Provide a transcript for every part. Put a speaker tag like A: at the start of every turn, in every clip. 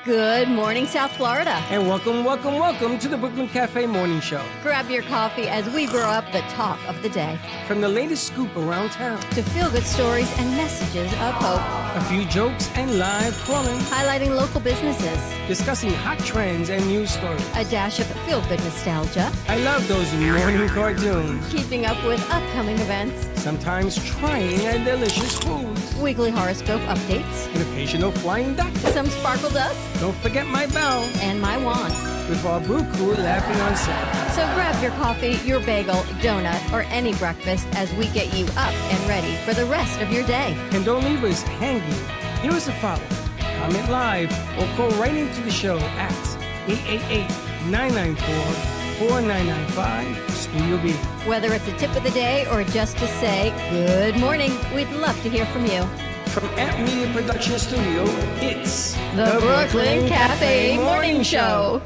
A: Good morning, South Florida.
B: And welcome to the Brooklyn Cafe Morning Show.
A: Grab your coffee as we brew up the talk of the day.
B: From the latest scoop around town
A: to feel-good stories and messages of hope.
B: A few jokes and live calling.
A: Highlighting local businesses.
B: Discussing hot trends and news stories.
A: A dash of feel-good nostalgia.
B: I love those morning cartoons.
A: Keeping up with upcoming events.
B: Sometimes trying a delicious foods.
A: Weekly horoscope updates.
B: An occasional flying duck.
A: Some sparkle dust.
B: Don't forget my bell.
A: And my wand.
B: With our brew crew laughing on set.
A: So grab your coffee, your bagel, donut, or any breakfast as we get you up and ready for the rest of your day.
B: And don't leave us hanging. Give us a follow. Comment live or call right into the show at 888-994-4995 Studio B.
A: Whether it's a tip of the day or just to say good morning, we'd love to hear from you.
B: From Amp Media Production Studio, it's
A: the Brooklyn Cafe Morning Show.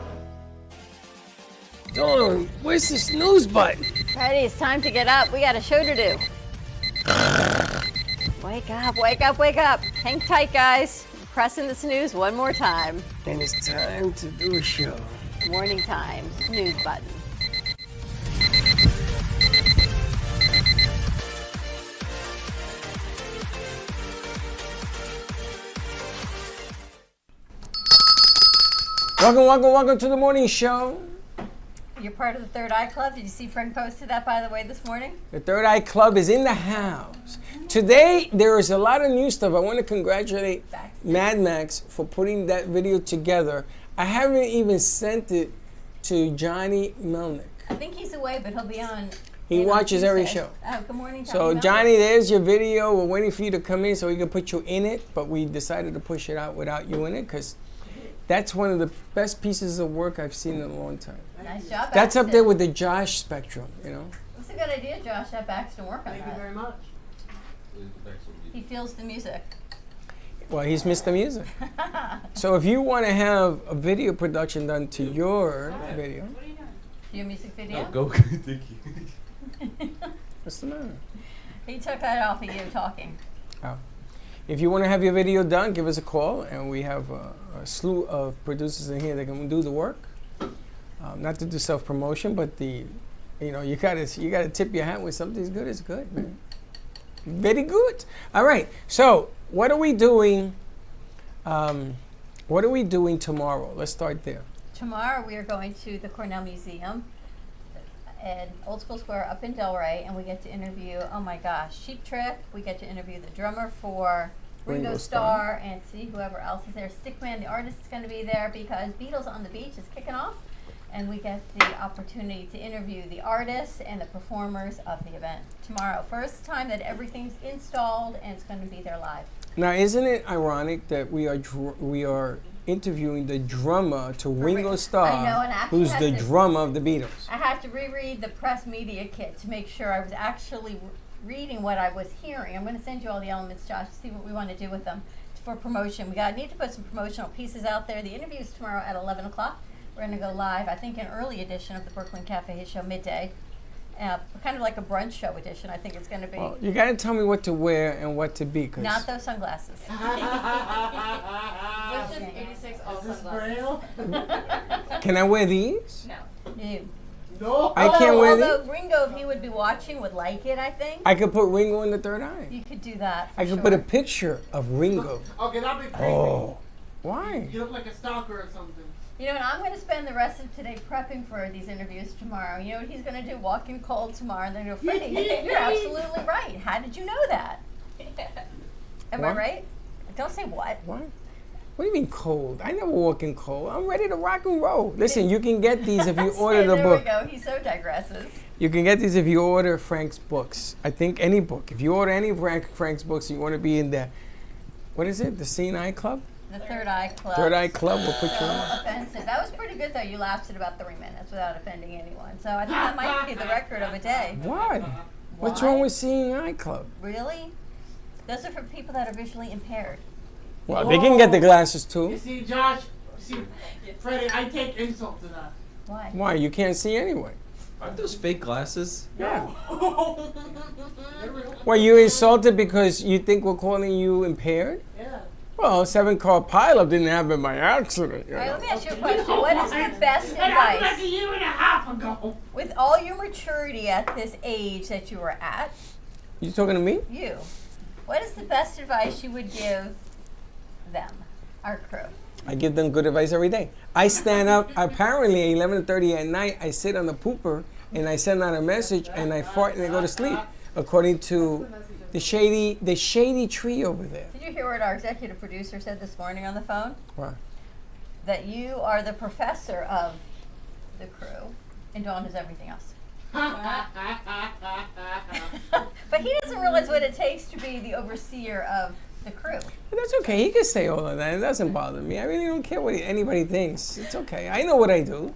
B: Dawn, where's the snooze button?
A: Freddie, it's time to get up. We got a show to do. Wake up, wake up, wake up. Hang tight, guys. Pressing the snooze one more time.
B: And it's time to do a show.
A: Morning time, snooze button.
B: Welcome to the morning show.
A: You're part of the Third Eye Club. Did you see Frank posted that, by the way, this morning?
B: The Third Eye Club is in the house. Today, there is a lot of new stuff. I want to congratulate Mad Max for putting that video together. I haven't even sent it to Johnny Melnick.
A: I think he's away, but he'll be on.
B: He watches every show.
A: Oh, good morning, Johnny.
B: So, Johnny, there's your video. We're waiting for you to come in so we can put you in it, but we decided to push it out without you in it because that's one of the best pieces of work I've seen in a long time.
A: Nice job,
B: That's
A: Baxton.
B: up there with the Josh spectrum, you know?
A: That's a good idea, Josh. Have Baxton work on that.
C: Thank you very much.
A: He feels the music.
B: Well, he's Mr. Music. So if you want to have a video production done to your video.
A: What are you doing? Your music video?
C: Oh, go. Thank you.
B: What's the matter?
A: He took that off of you talking.
B: Oh. If you want to have your video done, give us a call, and we have a slew of producers in here that can do the work. Not to do self-promotion, but you gotta tip your hat when something's good. It's good, man. Very good. All right. So what are we doing? What are we doing tomorrow? Let's start there.
A: Tomorrow we are going to the Cornell Museum at Old School Square up in Delray, and we get to interview, oh my gosh, Cheap Trick. We get to interview the drummer for Ringo Starr and see whoever else is there. Stickman, the artist, is going to be there because Beatles on the Beach is kicking off, and we get the opportunity to interview the artists and the performers of the event tomorrow. First time that everything's installed and it's going to be there live.
B: Now, isn't it ironic that we are interviewing the drummer to Ringo Starr,
A: I know, and
B: who's the drummer of the Beatles?
A: I had to reread the press media kit to make sure I was actually reading what I was hearing. I'm going to send you all the elements, Josh, to see what we want to do with them for promotion. We need to put some promotional pieces out there. The interview is tomorrow at 11 o'clock. We're going to go live, I think, an early edition of the Brooklyn Cafe show, midday. Kind of like a brunch show edition, I think it's going to be.
B: Well, you got to tell me what to wear and what to be.
A: Not those sunglasses.
D: Which is 86 all sunglasses.
B: Can I wear these?
A: No.
C: No.
B: I can't wear these?
A: Although Ringo, if he would be watching, would like it, I think.
B: I could put Ringo in the third eye.
A: You could do that.
B: I could put a picture of Ringo.
C: Okay, that'd be creepy.
B: Oh. Why?
C: You look like a stalker or something.
A: You know, and I'm going to spend the rest of today prepping for these interviews tomorrow. You know what he's going to do? Walk in cold tomorrow, and then go, Freddie, you're absolutely right. How did you know that? Am I right? Don't say what.
B: What? What do you mean cold? I never walk in cold. I'm ready to rock and roll. Listen, you can get these if you order the book.
A: There we go. He so digresses.
B: You can get these if you order Frank's books. I think any book. If you order any of Frank's books, you want to be in the, what is it? The Seeing Eye Club?
A: The Third Eye Club.
B: Third Eye Club will put you in.
A: Offensive. That was pretty good, though. You lasted about 3 minutes without offending anyone. So I think that might be the record of a day.
B: Why? What's wrong with Seeing Eye Club?
A: Really? Those are for people that are visually impaired.
B: Well, they can get the glasses too.
C: You see, Josh, Freddie, I take insult to that.
A: Why?
B: Why? You can't see anyway.
E: Aren't those fake glasses?
B: Yeah. Well, you insulted because you think we're calling you impaired?
C: Yeah.
B: Well, Well, 7-car pileup didn't happen by accident. You
A: All right,
B: know?
A: let me ask you a question. What is the best
C: That happened like
A: advice,
C: a year and a half ago.
A: with all your maturity at this age that you were at,
B: You talking to me?
A: you, what is the best advice you would give them, our crew?
B: I give them good advice every day. I stand up, apparently at 11:30 at night, I sit on the pooper and I send out a message and I fart and I go to sleep, according to the shady tree over there.
A: Did you hear what our executive producer said this morning on the phone?
B: What?
A: That you are the professor of the crew, and Dawn is everything else. But he doesn't realize what it takes to be the overseer of the crew.
B: But that's okay. He can say all of that. It doesn't bother me. I really don't care what anybody thinks. It's okay. I know what I do.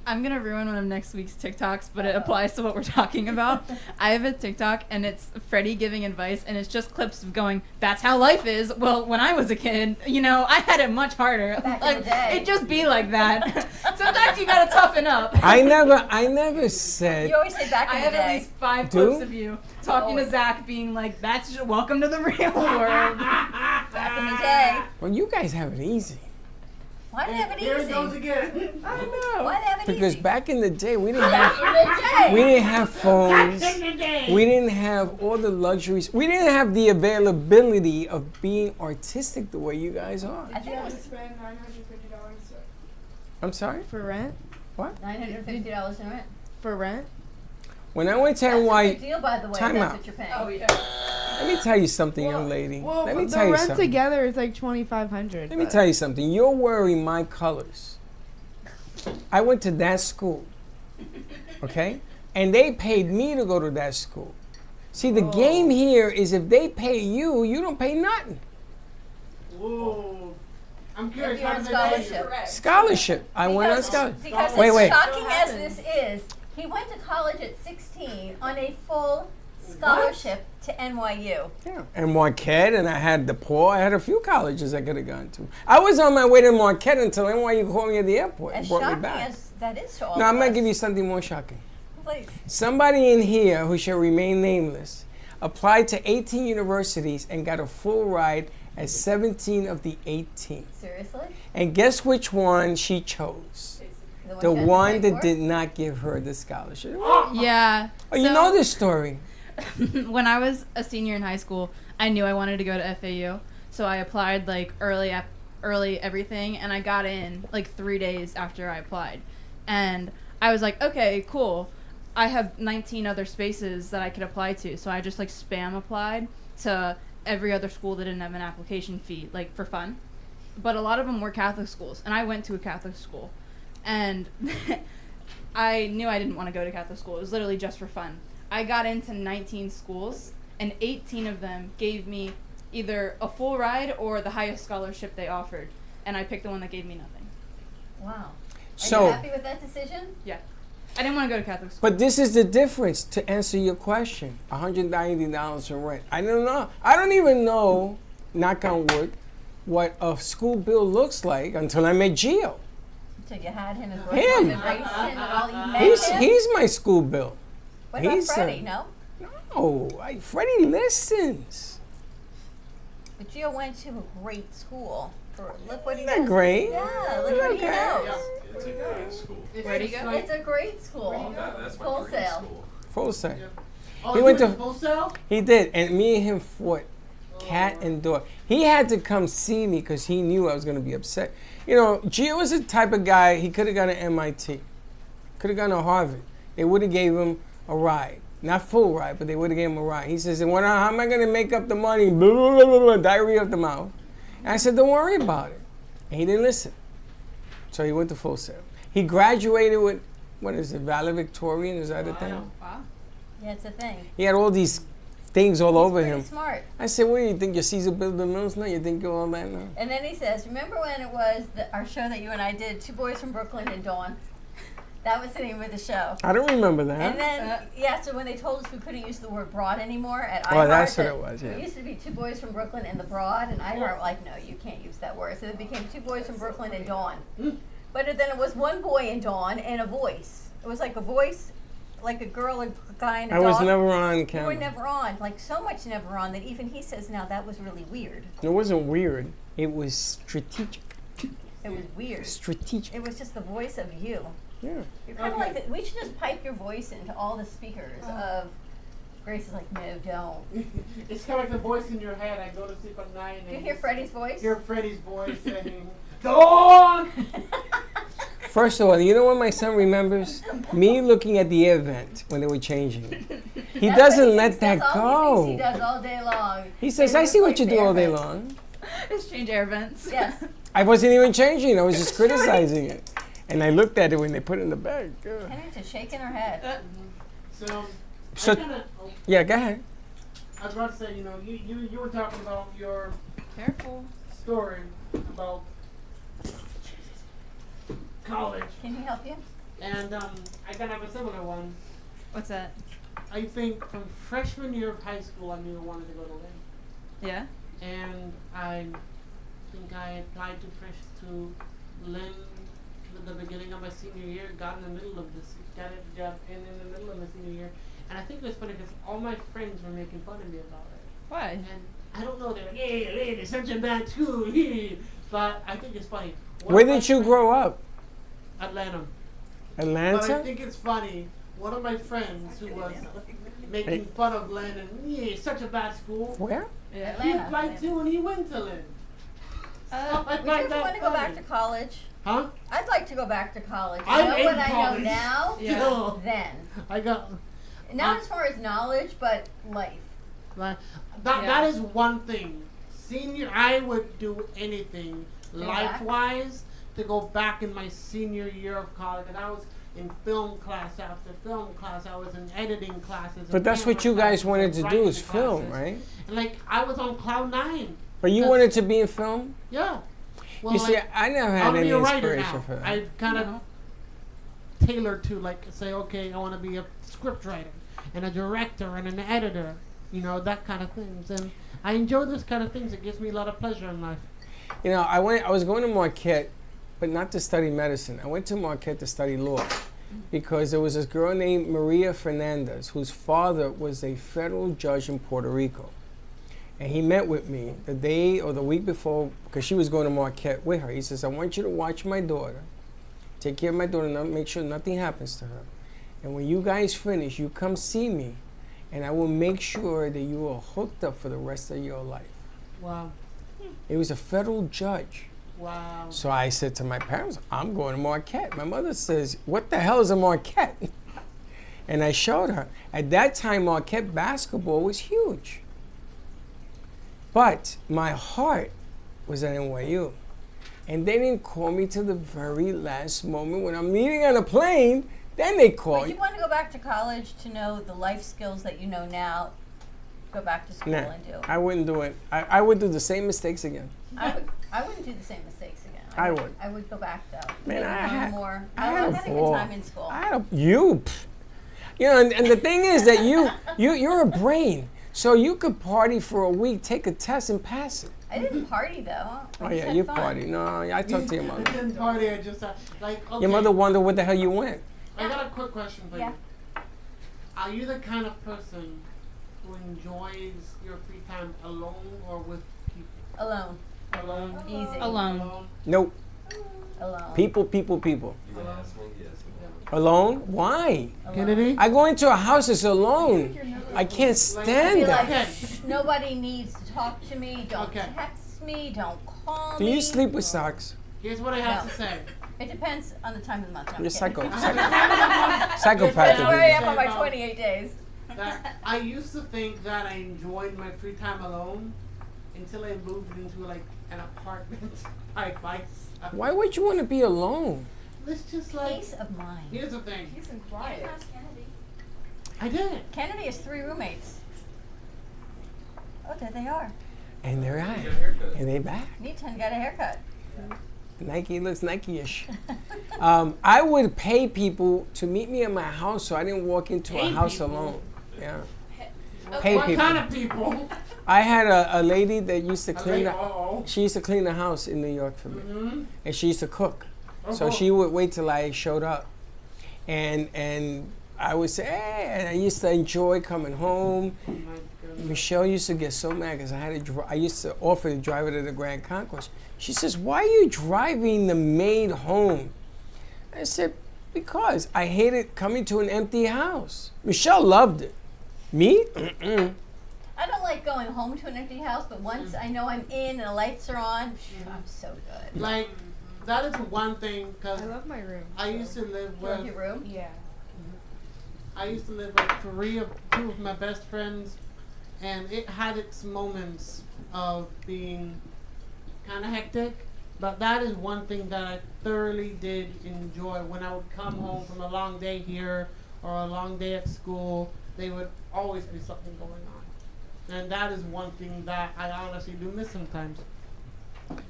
D: I'm gonna ruin one of next week's TikToks, but it applies to what we're talking about. I have a TikTok and it's Freddie giving advice, and it's just clips of going, "That's how life is." Well, when I was a kid, I had it much harder.
A: Back in the day.
D: It just be like that. Sometimes you gotta toughen up.
B: I never said.
A: You always say back
D: I
A: in
D: have
A: the
D: at
A: day.
D: least 5
B: Do?
D: clips of you talking to Zach, being like, "That's just welcome to the real world."
A: Back in the day.
B: Well, you guys have it easy.
A: Why did they have it
C: Here it
A: easy?
C: goes again.
B: I know.
A: Why did they have it
B: Because
A: easy?
B: back in the day, we didn't
A: Back
B: have
A: in the day.
B: we didn't have phones.
C: Back in the day.
B: We didn't have all the luxuries. We didn't have the availability of being artistic the way you guys are.
A: I think it was
F: spend $950
B: I'm sorry?
F: for rent.
A: $950 in rent.
F: For rent?
B: When I went to
A: That's a
B: NY,
A: big deal, by the way.
B: Time
A: That's
B: out.
A: what you're paying.
B: let me tell you something, young lady.
F: Well,
B: Let me
F: the
B: tell you
F: rent
B: something.
F: together is like $2,500.
B: Let me tell you something. You're wearing my colors. I went to that school, okay? And they paid me to go to that school. See, the game here is if they pay you, you don't pay nothing.
C: Whoa. I'm curious.
A: If you're
C: how
A: on
C: did they pay you?
A: scholarship.
B: Scholarship. I went on
A: Because-
B: scholarship.
A: Because
B: Wait,
A: as
B: wait.
A: shocking as this is, he went to college at 16 on a full scholarship to NYU.
B: Yeah. And Marquette, and I had DePaul. I had a few colleges I could have gone to. I was on my way to Marquette until NYU called me at the airport and
A: As
B: brought me
A: shocking
B: back.
A: as that is to all
B: Now, I'm
A: of
B: going
A: us.
B: to give you something more shocking.
A: Please.
B: Somebody in here who shall remain nameless applied to 18 universities and got a full ride at 17 of the 18.
A: Seriously?
B: And guess which one she chose? The
A: you had to
B: one
A: pay
B: that
A: for?
B: did not give her the scholarship.
D: Yeah.
B: Oh, you know this story.
D: When I was a senior in high school, I knew I wanted to go to FAU, so I applied like early everything, and I got in like 3 days after I applied. And I was like, okay, cool. I have 19 other spaces that I could apply to, so I just like spam applied to every other school that didn't have an application fee, like for fun. But a lot of them were Catholic schools, and I went to a Catholic school. And I knew I didn't want to go to Catholic school. It was literally just for fun. I got into 19 schools, and 18 of them gave me either a full ride or the highest scholarship they offered. And I picked the one that gave me nothing.
A: Wow. Are
B: So-
A: you happy with that decision?
D: Yeah. I didn't want to go to Catholic school.
B: But this is the difference to answer your question. $190 in rent. I don't know. I don't even know, knock on wood, what a school bill looks like until I met Gio.
A: So you had him and
B: Him.
A: and raced him and all you met him?
B: He's my school bill.
A: What about
B: he's,
A: Freddie? No?
B: No, Freddie listens.
A: But Gio went to a great school. Look what he
B: Isn't that
A: knows.
B: great?
A: Yeah, look what he
B: Okay.
A: knows.
E: It's a great school.
D: Where'd he go?
A: It's a great school.
E: That's my
A: Full
E: dream
A: sale.
E: school.
B: Full set.
C: Oh,
B: He
C: you
B: went
C: went
B: to-
C: to full sale?
B: He did, and me and him fought cat and dog. He had to come see me because he knew I was going to be upset. You know, Gio was the type of guy, he could have gone to MIT, could have gone to Harvard. They would have gave him a ride. Not full ride, but they would have gave him a ride. He says, and how am I going to make up the money? Blah, blah, blah, blah, blah, diarrhea of the mouth. And I said, don't worry about it. And he didn't listen. So he went to full sale. He graduated with, what is it, valedictorian? Is that a thing?
D: Wow.
A: Yeah, it's a thing.
B: He had all these things all over
A: Pretty
B: him.
A: smart.
B: I said, what do you think? You're Caesar building mills now? You think you're all that now?
A: And then he says, remember when it was our show that you and I did, Two Boys from Brooklyn and Dawn? That was the name of the show.
B: I don't remember that.
A: And then, yeah, so when they told us we couldn't use the word broad anymore at iHeart.
B: Oh, that's what
A: that
B: it was, yeah.
A: It used to be Two Boys from Brooklyn and the Broad, and iHeart were like, no, you can't use that word. So it became Two Boys from Brooklyn and Dawn. But then it was one boy and Dawn and a voice. It was like a voice, like a girl, a guy, and a
B: I
A: dog.
B: was never on
A: You were
B: camera.
A: never on. Like so much never on that even he says now that was really weird.
B: It wasn't weird. It was strategic.
A: It was weird.
B: Strategic.
A: It was just the voice of you.
B: Yeah.
A: You're kind of
C: Okay.
A: like we should just pipe your voice into all the speakers of. Grace is like, no, don't.
C: It's kind of like the voice in your head. I go to sleep at night.
A: Do you
C: and
A: hear Freddie's voice?
C: Hear Freddie's voice saying, "Dawn."
B: First of all, you know what my son remembers? Me looking at the air vent when they were changing it. He
A: That's
B: doesn't
A: what
B: let
A: thinks
B: that
A: that's all he thinks
B: go.
A: he does all day long.
B: He says,
A: And
B: I
A: he
B: see what
A: likes
B: you
A: the
B: do all day
A: air vents.
B: long.
D: Just change air vents.
A: Yes.
B: I wasn't even changing. I was just criticizing it. And I looked at it when they put it in the bag. Ugh.
A: Kenny's just shaking her head.
C: So,
B: So-
C: I kinda,
B: Yeah, go ahead.
C: I was about to say, you were talking about your
D: Careful.
C: story about college,
A: Can he help you?
C: and I kind of have a similar one.
D: What's that?
C: I think from freshman year of high school, I knew I wanted to go to Lynn,
D: Yeah.
C: and I think I applied to Lynn at the beginning of my senior year, got in the middle of this, got in the middle of my senior year, and I think it was funny because all my friends were making fun of me about it.
D: Why?
C: And I don't know, they're like, hey, Lynn, it's such a bad school, but I think it's funny. One
B: Where
C: of my
B: did you
C: friends-
B: grow up?
C: Atlanta. But I
B: Atlanta?
C: think it's funny. One of my friends who was making fun of Lynn and it's such a bad school.
B: Where?
D: Yeah.
C: He
A: Atlanta.
C: applied to and he went to Lynn. I
A: Would you
C: find
A: ever
C: that
A: want to go back
C: funny.
A: to college?
C: Huh?
A: I'd like to go back to college.
C: I'm
A: know
C: in
A: what I
C: college.
A: know now?
D: Yeah.
C: No.
A: Then.
C: I got
A: Not
C: Um,
A: as far as knowledge, but life.
C: that.
D: Yeah.
C: That is one thing. Senior, I would do anything
A: Go back?
C: life-wise to go back in my senior year of college, and I was in film class after film class. I was in editing classes.
B: But
C: and
B: that's what
C: camera
B: you guys
C: classes
B: wanted
C: and
B: to do
C: writing
B: is film,
C: classes.
B: right?
C: And like I was on cloud 9.
B: But you
C: That's-
B: wanted to be in film?
C: Yeah. Well,
B: You see,
C: like,
B: I never had
C: I'll
B: any
C: be a writer
B: inspiration
C: now.
B: for that.
C: I've kind of tailored to like say, okay, I want to be a script writer and a director and an editor, that kind of things. And I enjoy this kind of things. It gives me a lot of pleasure in life.
B: You know, I was going to Marquette, but not to study medicine. I went to Marquette to study law because there was this girl named Maria Fernandez whose father was a federal judge in Puerto Rico. And he met with me the day or the week before because she was going to Marquette with her. He says, I want you to watch my daughter, take care of my daughter, and make sure nothing happens to her. And when you guys finish, you come see me, and I will make sure that you are hooked up for the rest of your life.
C: Wow.
B: It was a federal judge.
C: Wow.
B: So I said to my parents, I'm going to Marquette. My mother says, what the hell is a Marquette? And I showed her. At that time, Marquette basketball was huge. But my heart was at NYU. And they didn't call me till the very last moment when I'm leaving on a plane. Then they call
A: Would
B: you.
A: you want to go back to college to know the life skills that you know now? Go back to school
B: Nah,
A: and do.
B: I wouldn't do it. I would do the same mistakes again.
A: I wouldn't do the same mistakes again.
B: I would.
A: I would go back though.
B: Man,
A: Maybe
B: I
A: learn
B: had-
A: more.
B: I
A: I
B: had a
A: had a good
B: ball.
A: time in school.
B: And the thing is that you're a brain. So you could party for a week, take a test, and pass it.
A: I didn't party though. I
B: Oh
A: just
B: yeah,
A: had
B: you
A: fun.
B: party. No, I talked to your
C: I
B: mother.
C: didn't party. I just like. Okay,
B: Your mother wondered where the hell you went.
C: I got a quick question for
A: Yeah.
C: you. Are you the kind of person who enjoys your free time alone or with people?
A: Alone.
C: Alone.
A: Easy.
D: Alone.
B: Nope.
A: Alone.
B: People. Alone? Why?
A: Alone.
C: Kennedy.
B: I go into a house that's alone. I can't
A: I'd
B: stand
A: be
B: that.
A: like,
C: Okay.
A: nobody needs to talk to me. Don't
C: Okay.
A: text me. Don't call
B: Do
A: me.
B: you sleep with socks?
C: Here's what I have
A: No.
C: to say.
A: It depends on the time of the month. No, I'm
B: You're
A: kidding.
B: psychopath.
A: That's where I am on my
C: About-
A: 28 days.
C: That I used to think that I enjoyed my free time alone until I moved into like an apartment type life.
B: Why would you want to be alone?
C: It's just like
A: Peace of mind.
C: here's the thing.
F: He's in quiet.
C: I did.
A: Kennedy has 3 roommates. Oh, there they are.
B: And they're out. And they back.
A: Neaton got a haircut.
B: Nike looks Nike-ish. I would pay people to meet me at my house so I didn't walk into a
C: Pay
B: house
C: people?
B: alone. Yeah. Pay
C: What
B: people.
C: kind of people?
B: I had a lady that used to clean the,
C: Oh.
B: she used to clean the house in New York for me.
C: Mm-hmm.
B: And she used to cook. So
C: Oh.
B: she would wait till I showed up. And I would say, hey, and I used to enjoy coming home.
C: Oh my goodness.
B: Michelle used to get so mad because I used to offer to drive her to the Grand Concourse. She says, why are you driving the maid home? I said, because I hated coming to an empty house. Michelle loved it. Me? Mm-mm.
A: I don't like going home to an empty house, but once I know I'm in and the lights are on, I'm so good.
C: Like, that is one thing, because
F: I love my room.
C: I used to live
A: You love
C: with,
A: your room?
F: Yeah.
C: I used to live with two of my best friends, and it had its moments of being kind of hectic. But that is one thing that I thoroughly did enjoy. When I would come home from a long day here or a long day at school, there would always be something going on. And that is one thing that I honestly do miss sometimes.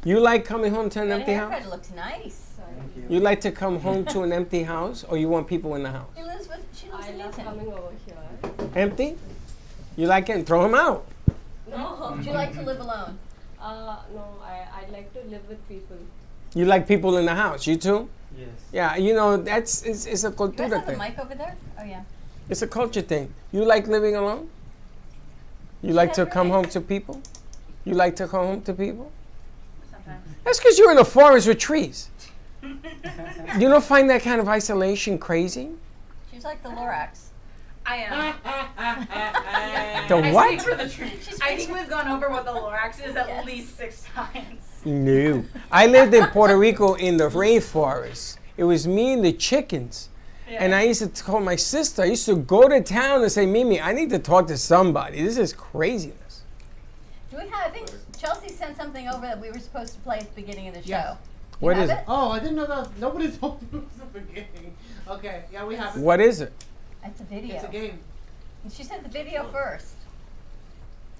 B: You like coming home to an
A: That
B: empty
A: haircut
B: house?
A: looks nice.
B: You like to come home to an empty house, or you want people in the house?
A: She lives
G: I
A: in
G: love
A: Newton.
G: coming over here.
B: Empty? You like it? Throw them out.
G: No.
A: Would you like to live alone?
G: No, I like to live with people.
B: You like people in the house? You too?
E: Yes.
B: Yeah, you know, it's a
A: You guys
B: cultura
A: have a
B: thing.
A: mic over there? Oh, yeah.
B: It's a culture thing. You like living alone? You like to
A: Yeah,
B: come
A: right.
B: home to people? You like to come home to people?
D: Sometimes.
B: That's because you're in a forest with trees. You don't find that kind of isolation crazy?
A: She's like the Lorax.
D: I am.
B: The
D: I
B: what?
D: speak for the truth. I think we've gone over what the Lorax is at
A: Yes.
D: least 6 times.
B: No. I lived in Puerto Rico in the rainforest. It was me and the chickens. And I used to call my sister. I used to go to town and say, Mimi, I need to talk to somebody. This is craziness.
A: Do we have, I think Chelsea sent something over that we were supposed to play at the beginning of the show.
C: Yes.
A: You
B: What
A: have
B: is it?
C: Oh, I didn't know that. Nobody told me it was the beginning. Okay, yeah, we have it.
B: What is it?
A: It's a video.
C: It's a game.
A: And she sent the video first.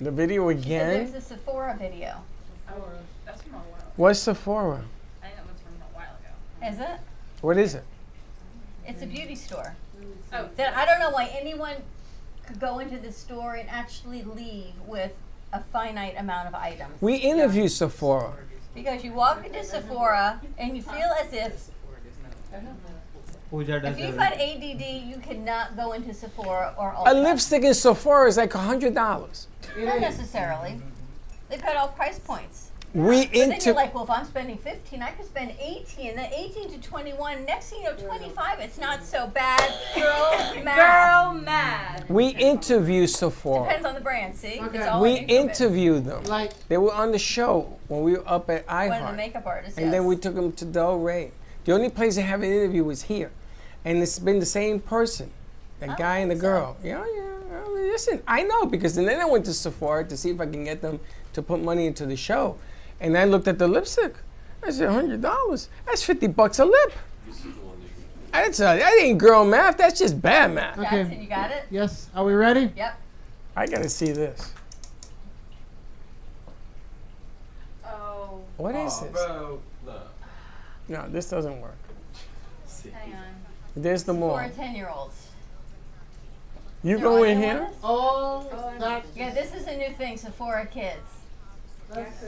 B: The video
A: She said there's
B: again?
A: a Sephora video.
D: That's from a while.
B: What's Sephora?
D: I think that was from a while ago.
A: Is it?
B: What is it?
A: It's a beauty store.
D: Oh,
A: That I don't know why anyone could go into this store and actually leave with a finite amount of items.
B: We interview Sephora.
A: Because you walk into Sephora and you feel as if if you've got ADD, you cannot go into Sephora or Ulta.
B: A lipstick in Sephora is like $100.
A: Not necessarily. They've got all price points.
B: We
A: But then
B: into
A: you're like, well, if I'm spending 15, I could spend 18. Then 18 to 21. Next thing you know, 25. It's not so bad. Girl, math.
D: girl mad.
B: we interview Sephora.
A: Depends on the brand. See,
C: Okay.
A: it's all
B: We
A: in increments.
B: interviewed them.
C: Like,
B: They were on the show when we were up at
A: One of the
B: iHeart.
A: makeup artists.
B: And then we
A: yes.
B: took them to Del Rey. The only place they have an interview was here. And it's been the same person, the
A: I
B: guy and the
A: think so.
B: girl. Yeah. I mean, listen, I know because then I went to Sephora to see if I can get them to put money into the show. And I looked at the lipstick. I said, $100. That's $50 a lip. That ain't girl math. That's just bad math.
A: That's
C: Okay.
A: it. You got it.
C: yes, are we ready?
A: Yep.
B: I gotta see this.
D: Oh,
B: What is this?
E: Bro, no.
B: No, this doesn't work.
D: hang on.
B: There's the
A: For
B: mall.
A: 10-year-olds.
B: You
A: Is
B: go
A: there
B: in
A: audio
B: here.
A: on this?
C: Oh, that's
A: Yeah, this is a new thing. Sephora Kids.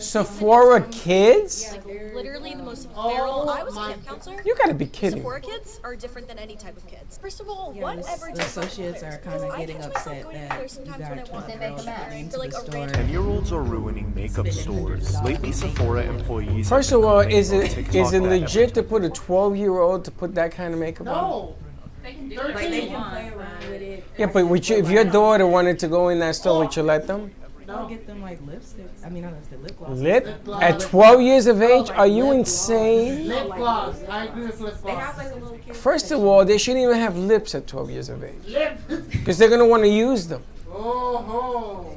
B: Sephora Kids?
H: Literally the most
C: Oh
H: feral. I was a
C: my
H: camp counselor.
B: You gotta be kidding.
H: Sephora kids are different than any type of kids. First of all,
I: Yeah,
H: whatever
I: the
H: different
I: associates are
H: colors?
I: kind of
H: I
I: getting
H: catch myself
I: upset
H: going in
I: that
H: there
I: you
H: sometimes
I: guys
H: when I
I: are
H: want
A: They
H: to
A: make
H: go
A: them mad.
H: shopping
I: into
H: for like
I: the
H: a
I: store.
H: random
J: 10-year-olds are ruining makeup stores. Lately, Sephora employees.
B: First
J: have
B: of
J: been
B: all,
J: complaining
B: is
J: on
B: it
J: TikTok that
B: legit to put a 12-year-old to put that kind of makeup on?
C: no.
D: They can do
C: 13.
D: it.
F: They can play around with it.
B: Yeah, but would you, if your daughter wanted to go in that store, would you let them?
I: I'll get them like lipsticks. I mean, not lipstick, lip gloss.
B: Lip?
C: gloss.
B: At 12 years of age?
C: like
B: Are you
C: lip
B: insane?
C: Lip gloss. I agree with lip
I: They
C: gloss.
I: have like a little kid.
B: First of all, they shouldn't even have lips at 12 years of age.
C: Lip.
B: Because they're going to want to use them.
C: Oh.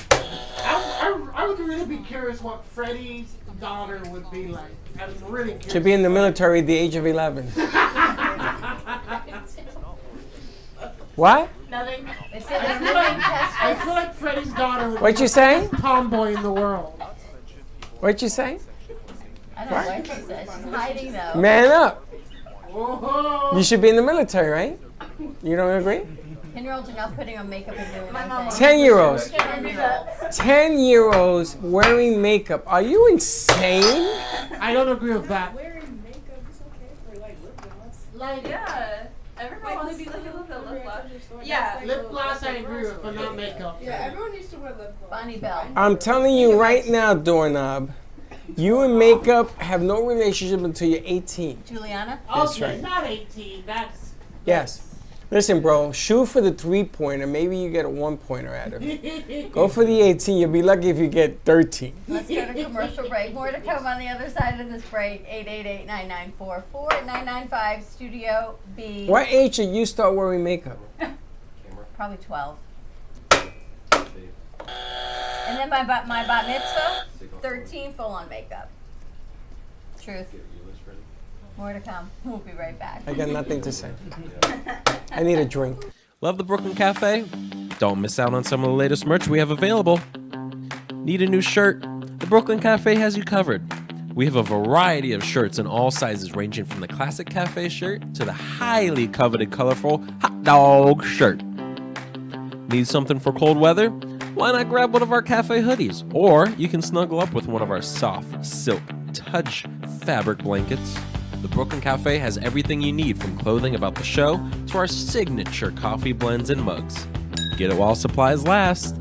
C: I would really be curious what Freddie's daughter would be like. I'm really curious.
B: Should be in the military at the age of 11. What?
A: Nothing. It said there's nothing test.
C: I feel like Freddie's daughter would
B: What'd
C: be
B: you say?
C: the tomboy in the world.
B: What'd you say?
A: I don't know what she said. She's hiding though.
B: Man up.
C: Oh.
B: You should be in the military, right? You don't agree?
A: 10-year-olds are now putting on makeup and doing
D: My
A: their
D: mom
A: thing.
B: 10-year-olds.
A: 10-year-olds.
B: 10-year-olds wearing makeup. Are you insane?
C: I don't agree with that.
I: Wearing makeup is okay for like lip gloss.
C: Like,
D: Yeah. Everyone wants to look at lip gloss.
C: Yeah, lip gloss I agree with, but not makeup.
F: Yeah, everyone used to wear lip gloss.
A: Bonnie Bell.
B: I'm telling you right now, Doorknob, you and makeup have no relationship until you're 18.
A: Juliana?
B: That's
C: Okay,
B: right.
C: not 18. That's
B: Yes. Listen, bro, shoot for the 3-pointer. Maybe you get a 1-pointer out of it. Go for the 18. You'll be lucky if you get 13.
A: Let's go to commercial break. More to come on the other side of this break. 888-9944-995 Studio B.
B: What age did you start wearing makeup?
A: Probably 12. And then my bat mitzvah, 13, full on makeup. Truth. More to come. We'll be right back.
B: I got nothing to say. I need a drink.
E: Love the Brooklyn Cafe? Don't miss out on some of the latest merch we have available. Need a new shirt? The Brooklyn Cafe has you covered. We have a variety of shirts in all sizes, ranging from the classic cafe shirt to the highly coveted colorful hot dog shirt. Need something for cold weather? Why not grab one of our cafe hoodies? Or you can snuggle up with one of our soft silk touch fabric blankets. The Brooklyn Cafe has everything you need, from clothing about the show to our signature coffee blends and mugs. Get it while supplies last.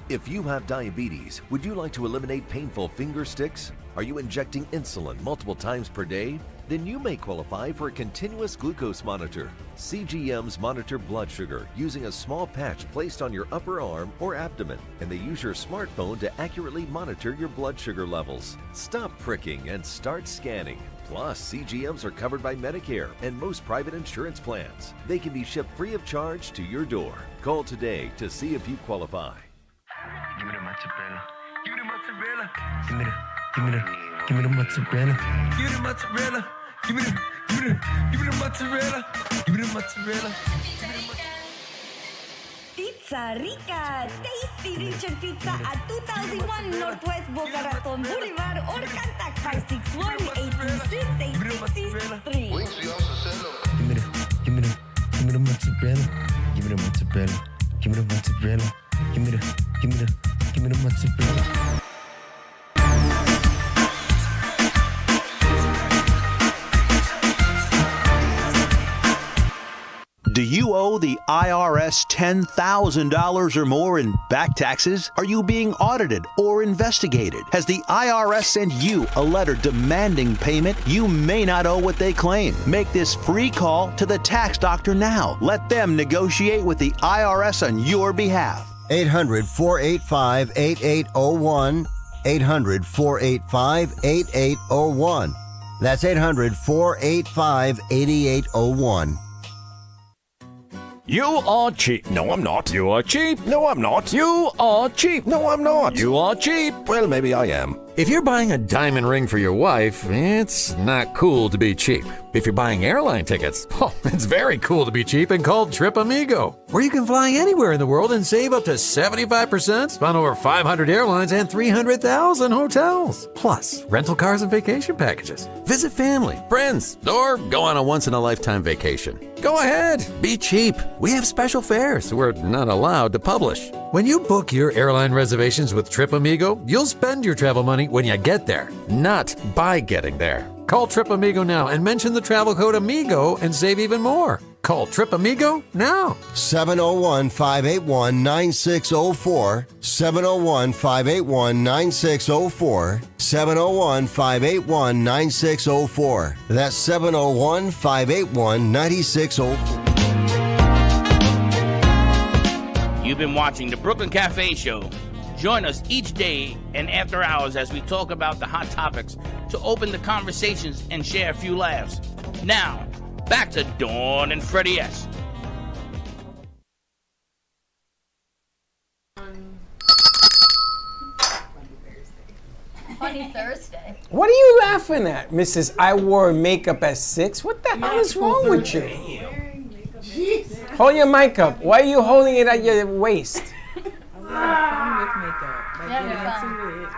K: If you have diabetes, would you like to eliminate painful finger sticks? Are you injecting insulin multiple times per day? Then you may qualify for a continuous glucose monitor. CGMs monitor blood sugar using a small patch placed on your upper arm or abdomen, and they use your smartphone to accurately monitor your blood sugar levels. Stop pricking and start scanning. Plus, CGMs are covered by Medicare and most private insurance plans. They can be shipped free of charge to your door. Call today to see if you qualify.
L: Give me the mozzarella. Give me the mozzarella. Give me the mozzarella. Give me the mozzarella. Give me the mozzarella. Give me the mozzarella.
M: Pizza Rica, tasty Richard Pizza at 2001 Northwest Boca Raton Boulevard or contact 561-826-8663.
L: Give me the mozzarella. Give me the mozzarella. Give me the mozzarella. Give me the mozzarella.
N: Do you owe the IRS $10,000 or more in back taxes? Are you being audited or investigated? Has the IRS sent you a letter demanding payment? You may not owe what they claim. Make this free call to the tax doctor now. Let them negotiate with the IRS on your behalf.
O: 800-485-8801. 800-485-8801. That's 800-485-8801.
J: You are cheap. No, I'm not. You are cheap. No, I'm not. You are cheap. No, I'm not. You are cheap. Well, maybe I am.
P: If you're buying a diamond ring for your wife, it's not cool to be cheap. If you're buying airline tickets, oh, it's very cool to be cheap and called Trip Amigo, where you can fly anywhere in the world and save up to 75% on over 500 airlines and 300,000 hotels. Plus, rental cars and vacation packages. Visit family, friends, or go on a once-in-a-lifetime vacation. Go ahead, be cheap. We have special fares we're not allowed to publish. When you book your airline reservations with Trip Amigo, you'll spend your travel money when you get there, not by getting there. Call Trip Amigo now and mention the travel code AMIGO and save even more. Call Trip Amigo now.
O: 701-581-9604. 701-581-9604. 701-581-9604. That's 701-581-9604.
Q: You've been watching the Brooklyn Cafe Show. Join us each day and after hours as we talk about the hot topics to open the conversations and share a few laughs. Now, back to Dawn and Freddie S.
A: Funny Thursday.
B: What are you laughing at, Mrs. I wore makeup at 6? What the hell is wrong with you? Hold your mic up. Why are you holding it at your waist?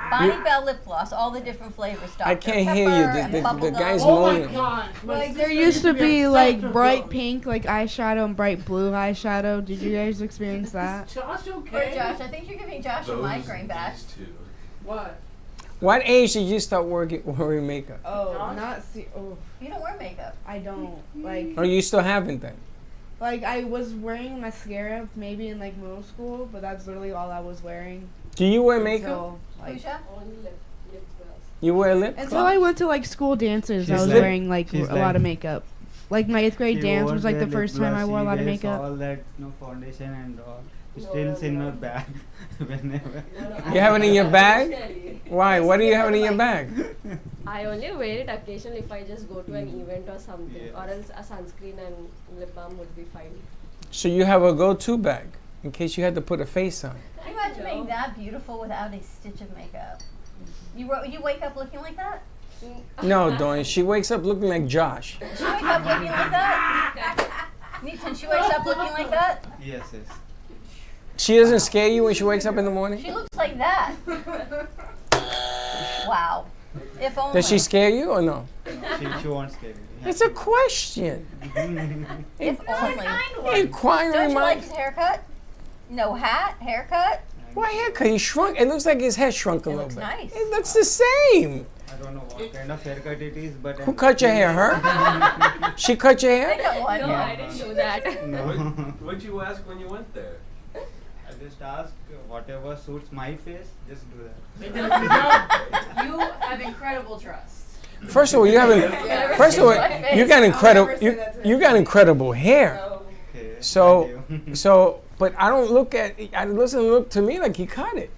A: Bonnie Bell lip gloss, all the different flavors. Dr.
B: I can't
A: Pepper
B: hear you.
A: and
B: The
A: bubblegum.
B: guy's
C: Oh
B: moaning.
C: my God!
D: Like there used to be like bright pink like eyeshadow and bright blue eyeshadow. Did you guys experience that?
C: Josh,
A: Poor
C: okay?
A: Josh, I think you're giving Josh a migraine back.
C: What?
B: What age did you start wearing makeup?
I: Oh, not see. Oh,
A: You don't wear makeup.
I: I don't like.
B: Or you still haven't then?
I: Like I was wearing mascara maybe in like middle school, but that's literally all I was wearing.
B: Do you wear makeup?
I: Until, like,
G: Only lip gloss.
B: You wear lip
I: until
B: gloss?
I: I went to like school dances, I
R: She's
I: was
R: like-
I: wearing like
R: she's
I: a lot of makeup. Like my 8th grade
R: She
I: dance
R: wore
I: was like the
R: lip
I: first time I
R: gloss,
I: wore a
R: she
I: lot of
R: wears
I: makeup.
R: all that, foundation and all. Still in my bag whenever.
B: You have it in your bag? Why? What do you have it in your bag?
G: I only wear it occasionally if I just go to an event or something, or else a sunscreen and lip balm would be fine.
B: So you have a go-to bag in case you had to put a face on.
A: Can you imagine being that beautiful without a stitch of makeup? You wake up looking like that?
B: No, Dawn. She wakes up looking like Josh.
A: She wake up looking like that? Nathan, she wakes up looking like that?
R: Yes.
B: She doesn't scare you when she wakes up in the morning?
A: She looks like that. Wow. If only.
B: Does she scare you or no?
R: She won't scare me.
B: It's a question.
A: If only.
B: Inquiring
A: Don't you like
B: mind.
A: his haircut? No hat, haircut?
B: Why haircut? He shrunk. It looks like his head shrunk a little
A: looks
B: bit.
A: nice.
B: It looks the same.
R: I don't know what kind of haircut it is, but
B: Who cut your hair? Her? She cut your hair?
A: got one.
G: No, I didn't do that.
R: No.
E: What'd you ask when you went there?
R: I just ask whatever suits my face, just do that.
D: You have incredible trust.
B: First of all, you have first of all, you got incredible you got incredible hair.
R: Okay.
B: So but I don't look at it doesn't look to me like he cut it.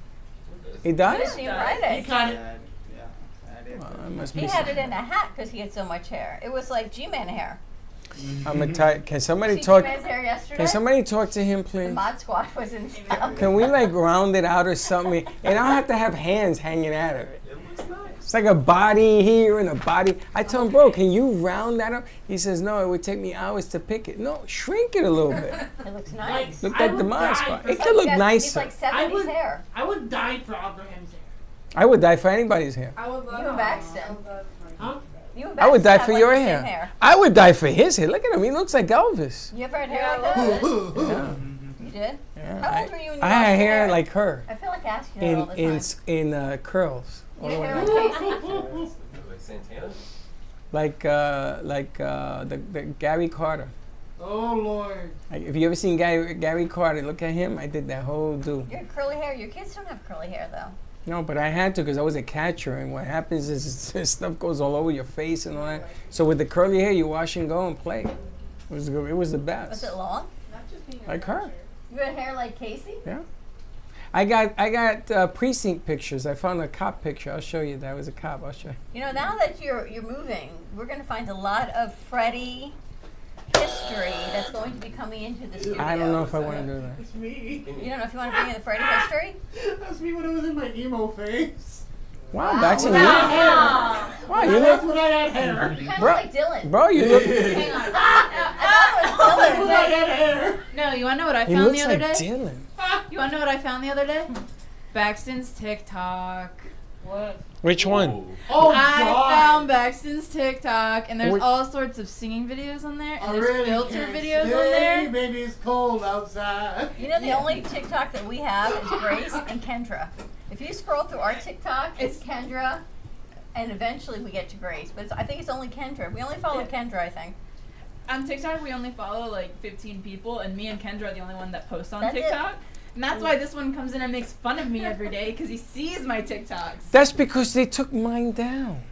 B: He does?
A: See him Friday.
C: He cut it.
B: I must
A: He
B: be
A: had it in a hat because he had so much hair. It was like G-Man hair.
B: Can somebody
A: See
B: talk
A: G-Man's hair yesterday?
B: Can somebody talk to him,
A: The
B: please?
A: Mod Squad was in town.
B: Can we like round it out or something? And I don't have to have hands hanging at it. It's like a body here and a body. I tell him, bro, can you round that up? He says, no, it would take me hours to pick it. No, shrink it a little bit.
A: It looks nice.
B: Look
C: I
B: like the
C: would
B: Mod
C: die
B: Squad.
C: for
B: It could look
A: He's
B: nicer.
A: like 70s hair.
C: I would die for Abraham's hair.
B: I would die for anybody's hair.
I: I would love
A: You and Baxton.
C: Huh?
A: You and
B: I would
A: Baxton
B: die
A: have,
B: for
A: like,
B: your
A: the same
B: hair. I would die for his hair. Look at him. He looks like Elvis.
A: You ever had hair like that?
B: Yeah.
A: You did?
B: Yeah.
A: How old were you when you
B: I
A: lost
B: had
A: your
B: hair like her.
A: I feel like asking that all the time.
B: In curls.
A: You had hair like Casey?
E: Like Santana?
B: Like the Gary Carter.
C: Oh Lord.
B: Like, if you ever seen Gary Carter, look at him. I did that whole do.
A: You had curly hair. Your kids don't have curly hair though.
B: No, but I had to because I was a catcher, and what happens is stuff goes all over your face and all that. So with the curly hair, you wash and go and play. It was good. It was the best.
A: Was it long?
B: Like her.
A: You had hair like Casey?
B: Yeah. I got precinct pictures. I found a cop picture. I'll show you. That was a cop. I'll show you.
A: You know, now that you're moving, we're going to find a lot of Freddie history that's going to be coming into the studio.
B: I don't know if I want to do that.
C: It's me.
A: You don't know if you want to bring in the Freddie history?
C: That's me when I was in my emo phase.
B: Wow, that's in
C: When
B: you.
C: I had hair.
B: Wow, you
C: That's
B: look.
C: when I had hair.
A: You kind of
B: Bro,
A: like Dylan.
B: bro, you look.
A: Hang on. I thought it was
C: When I
A: Dylan.
C: had hair.
D: No, you wanna know what I
B: He
D: found
B: looks
D: the other
B: like
D: day?
B: Dylan.
D: You wanna know what I found the other day? Baxton's TikTok.
C: What?
E: Which one?
C: Oh
D: I
C: God.
D: found Baxton's TikTok, and there's
B: Wait.
D: all sorts of singing videos on there,
C: I
D: and there's
C: really
D: filter
C: can't
D: videos
C: stay,
D: on there.
C: Baby, it's cold outside.
A: You know, the only TikTok that we have is Grace and Kendra. If you scroll through our TikTok, it's Kendra, and eventually we get to Grace. But I think it's only Kendra. We only follow Kendra, I think.
D: On TikTok, we only follow like 15 people, and me and Kendra are the only one that post on
A: That's it.
D: TikTok. And that's why this one comes in and makes fun of me every day, because he sees my TikToks.
B: That's because they took mine down.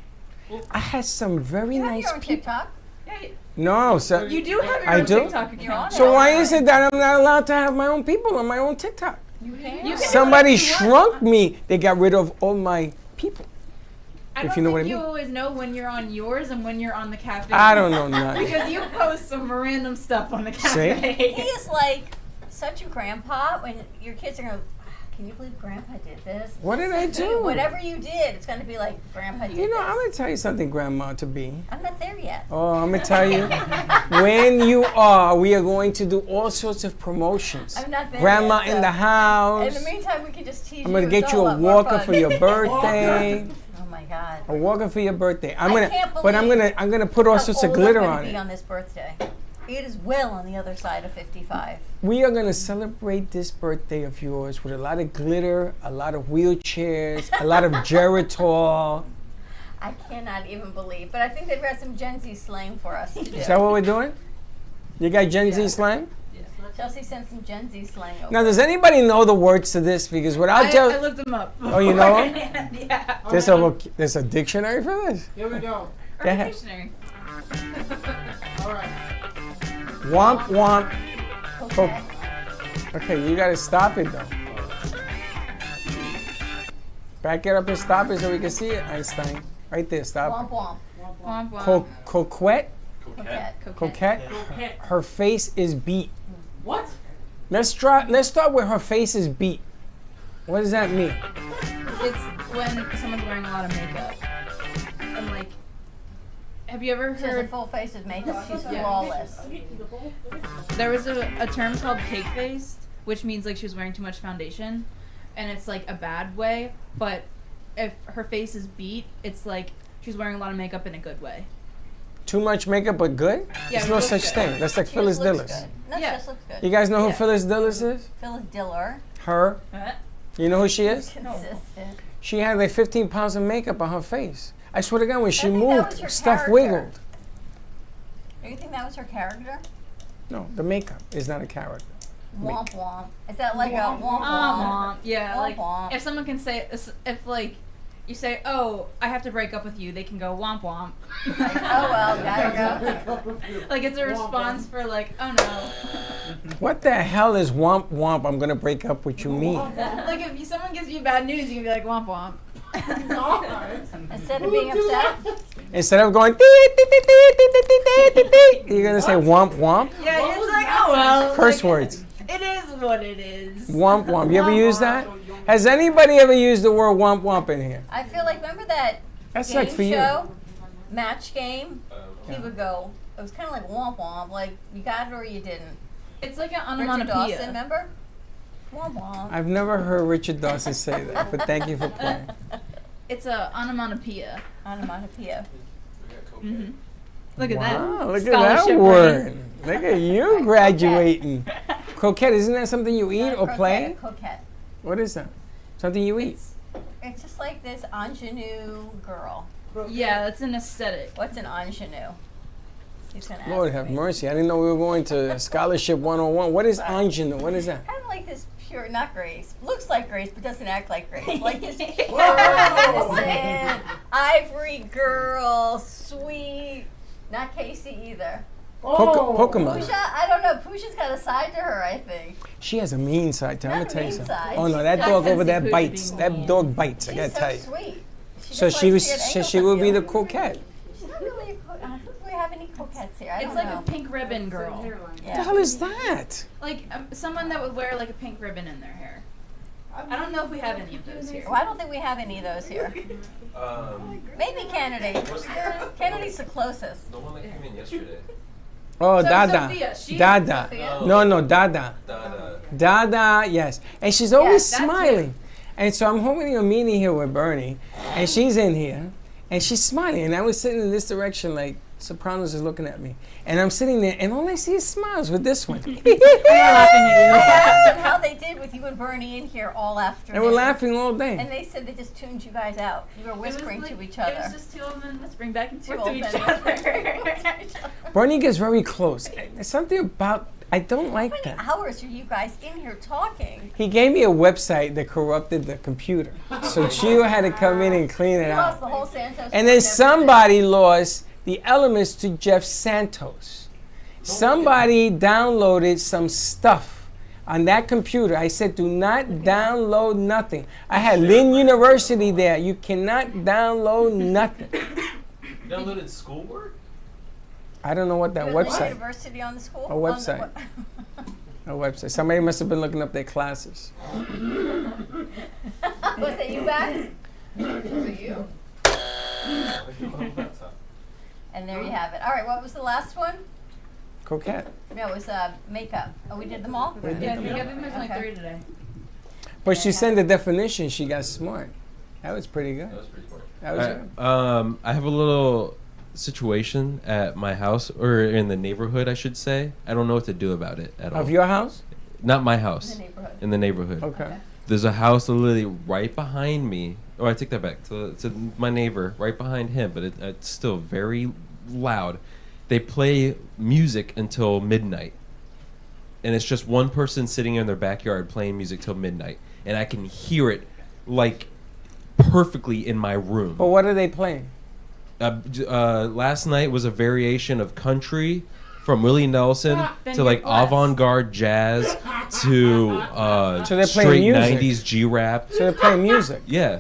B: I had some very
A: You have
B: nice
A: your own
B: people.
A: TikTok?
D: Yeah,
B: No, so
D: you do have your
B: I
D: own
B: do?
D: TikTok
A: You're on
D: account.
A: it.
B: So why is it that I'm not allowed to have my own people on my own TikTok?
A: You can.
D: You can do
B: Somebody
D: whatever you
B: shrunk
D: want.
B: me. They got rid of all my people.
D: I
B: if
D: don't
B: you know
D: think
B: what I
D: you
B: mean.
D: always know when you're on yours and when you're on the cafe.
B: I don't know nothing.
D: Because you post some random stuff on the
B: See?
D: cafe.
A: He is like such a grandpa when your kids are going to, can you believe Grandpa did this?
B: What did I do?
A: Whatever you did, it's going to be like, Grandpa did
B: You know,
A: this.
B: I'm gonna tell you something, Grandma to be.
A: I'm not there yet.
B: Oh, I'm gonna tell you. When you are, we are going to do all sorts of promotions.
A: I'm not there
B: Grandma
A: yet,
B: in
A: so-
B: the house.
A: In the meantime, we can just tease
B: I'm gonna
A: you.
B: get
A: It's
B: you
A: all
B: a
A: lot more
B: walker
A: fun.
B: for your birthday.
A: Oh my God.
B: A walker for your birthday.
A: I can't
B: But I'm
A: believe
B: gonna put all
A: How
B: sorts of
A: old
B: glitter
A: I'm gonna
B: on
A: be
B: it.
A: on this birthday. It is well on the other side of 55.
B: We are going to celebrate this birthday of yours with a lot of glitter, a lot of wheelchairs, a lot of Geritol.
A: I cannot even believe, but I think they've got some Gen Z slang for us to do.
B: Is that what we're doing? You got Gen Z slang?
A: Chelsea sent some Gen Z slang over.
B: Now, does anybody know the words to this? Because without
D: I looked them up.
B: Oh, you know them?
D: Yeah.
B: There's a dictionary for this?
C: Here we go.
B: Go ahead.
D: Dictionary.
C: All right.
B: Womp womp. Okay, you gotta stop it though. Back it up and stop it so we can see it, Einstein. Right there, stop
A: Womp
B: it.
A: womp.
D: Womp womp.
B: Coquette?
A: Coquette.
B: Coquette? Her face is beat.
C: What?
B: Let's start with her face is beat. What does that mean?
D: It's when someone's wearing a lot of makeup. And like, have you ever
A: She has a
D: heard?
A: full face of makeup. She's flawless.
D: There was a term called cake faced, which means like she was wearing too much foundation, and it's like a bad way. But if her face is beat, it's like she's wearing a lot of makeup in a good way.
B: Too much makeup but good?
D: Yeah,
B: There's
D: it
B: no
D: looks
B: such
D: good.
B: thing. That's like
A: She
B: Phyllis
A: just looks
B: Dillis.
A: good. No, she just looks good.
B: You guys know who
A: Yeah.
B: Phyllis Dillis is?
A: Phyllis Diller.
B: Her. You know who she is?
A: Consistent.
B: She had like 15 pounds of makeup on her face. I swear to God, when she
A: I think that was
B: moved,
A: her
B: stuff
A: character.
B: wiggled.
A: Do you think that was her character?
B: No, the makeup is not a character.
A: Womp womp. Is that like a womp womp?
D: Womp. Yeah,
A: Womp
D: like
A: womp.
D: if someone can say, if like you say, "Oh, I have to break up with you," they can go womp womp.
A: Oh well, gotta go.
D: Like it's a response for like, "Oh no."
B: What the hell is womp womp? I'm gonna break up with you mean?
D: Like if someone gives you bad news, you can be like womp womp.
A: Instead of being upset.
B: Instead of going, "Dee, dee, dee, dee, dee, dee, dee, dee, dee," you're gonna say womp womp.
D: Yeah, it's like, oh well.
B: Curse
D: like,
B: words.
D: It is what it is.
B: Womp womp. You ever use that? Has anybody ever used the word womp womp in here?
A: I feel like remember that
B: That's
A: game
B: like for you.
A: show, match game. He would go. It was kind of like womp womp, like you got it or you didn't.
D: It's like an
A: Richard
D: onomatopoeia.
A: Dawson, remember? Womp womp.
B: I've never heard Richard Dawson say that, but thank you for playing.
D: It's a onomatopoeia.
A: Onomatopoeia.
D: Mm-hmm. Look at that.
B: Wow, look at
D: Scholarship
B: that
D: brain.
B: word. Look at you graduating. Croquette, isn't that something you eat or
A: Croquette,
B: play?
A: Coquette.
B: What is that? Something you eat?
A: It's just like this ingenue girl.
D: Yeah, that's an aesthetic.
A: What's an ingenue? He's gonna
B: Lord
A: ask
B: have
A: me.
B: mercy. I didn't know we were going to Scholarship 101. What is ingenue? What is that?
A: Kind of like this pure, not Grace. Looks like Grace, but doesn't act like Grace. Like this pure, innocent, ivory girl, sweet. Not Casey either.
B: Pokemon.
A: Pusha, I don't know. Pusha's got a side to her, I think.
B: She has a mean side. I'm
A: Not
B: gonna
A: a
B: tell you
A: mean
B: something.
A: side.
B: Oh no,
A: She's
B: that
A: got
B: dog over
A: sense
B: there
A: of being
B: bites. That
A: mean.
B: dog bites. I
A: She's
B: gotta
A: so
B: tell you.
A: sweet.
B: So
A: just
B: she
A: likes
B: was.
A: to get
B: So
A: angles
B: she
A: with
B: will be
A: you.
B: the coquette.
A: She's not really a I don't think we have any coquettes here. I
D: It's
A: don't
D: like
A: know.
D: a pink ribbon girl.
B: What the hell is that?
D: Like someone that would wear like a pink ribbon in their hair. I don't know if we have any of those here.
A: Well, I don't think we have any of those here. Maybe Kennedy. Kennedy's the closest.
E: The one that came in yesterday.
B: Oh,
A: So
B: Dada.
A: Sophia, she's
B: Dada.
A: Sophia?
B: No, Dada. Dada, yes. And she's always
A: that's
B: smiling. And so I'm holding a meeting here with Bernie, and she's in here, and she's smiling. And I was sitting in this direction, like Sopranos is looking at me. And I'm sitting there, and all I see is smiles with this one.
A: I'm laughing at you. I asked them how they did with you and Bernie in here all afternoon.
B: And we're laughing all day.
A: And they said they just tuned you guys out. You were whispering to each other.
D: It was just two old men whispering back and
A: Two
D: forth to
A: old
D: each
A: men
D: other.
B: Bernie gets very close. There's something about, I don't like
A: How
B: that.
A: many hours are you guys in here talking?
B: He gave me a website that corrupted the computer. So Gio had to come in and clean it
A: You
B: out.
A: lost the whole Santos.
B: And then somebody lost the elements to Jeff Santos. Somebody downloaded some stuff on that computer. I said, do not download nothing. I had Lynn University there. You cannot download nothing.
E: Downloaded schoolwork?
A: Oh,
B: I don't know what that
A: Lynn
B: website.
A: University on the school?
B: A website. A website. Somebody must have been looking up their classes.
A: Was it you guys?
F: Was it you?
A: And there you have it. All right, what was the last one?
B: Coquette.
A: No, it was makeup. Oh, we did them all?
B: We did
D: Yeah, I
B: them
D: think
B: all.
D: I've been only 3 today.
B: But she sent the definition. She got smart. That was pretty good.
E: That was pretty smart.
B: That was good.
E: I have a little situation at my house, or in the neighborhood, I should say. I don't know what to do about it at all.
B: Of your house?
E: Not my house.
A: In the neighborhood.
E: In the neighborhood.
B: Okay.
E: There's a house literally right behind me. Oh, I take that back. To my neighbor, right behind him, but it's still very loud. They play music until midnight. And it's just one person sitting in their backyard playing music till midnight. And I can hear it, like, perfectly in my room.
B: But what are they playing?
E: Last night was a variation of country from Willie Nelson
D: Then
E: to like
D: you're blessed.
E: avant-garde jazz to
B: So they're playing
E: straight
B: music.
E: 90s G-rap.
B: So they're playing music.
E: Yeah.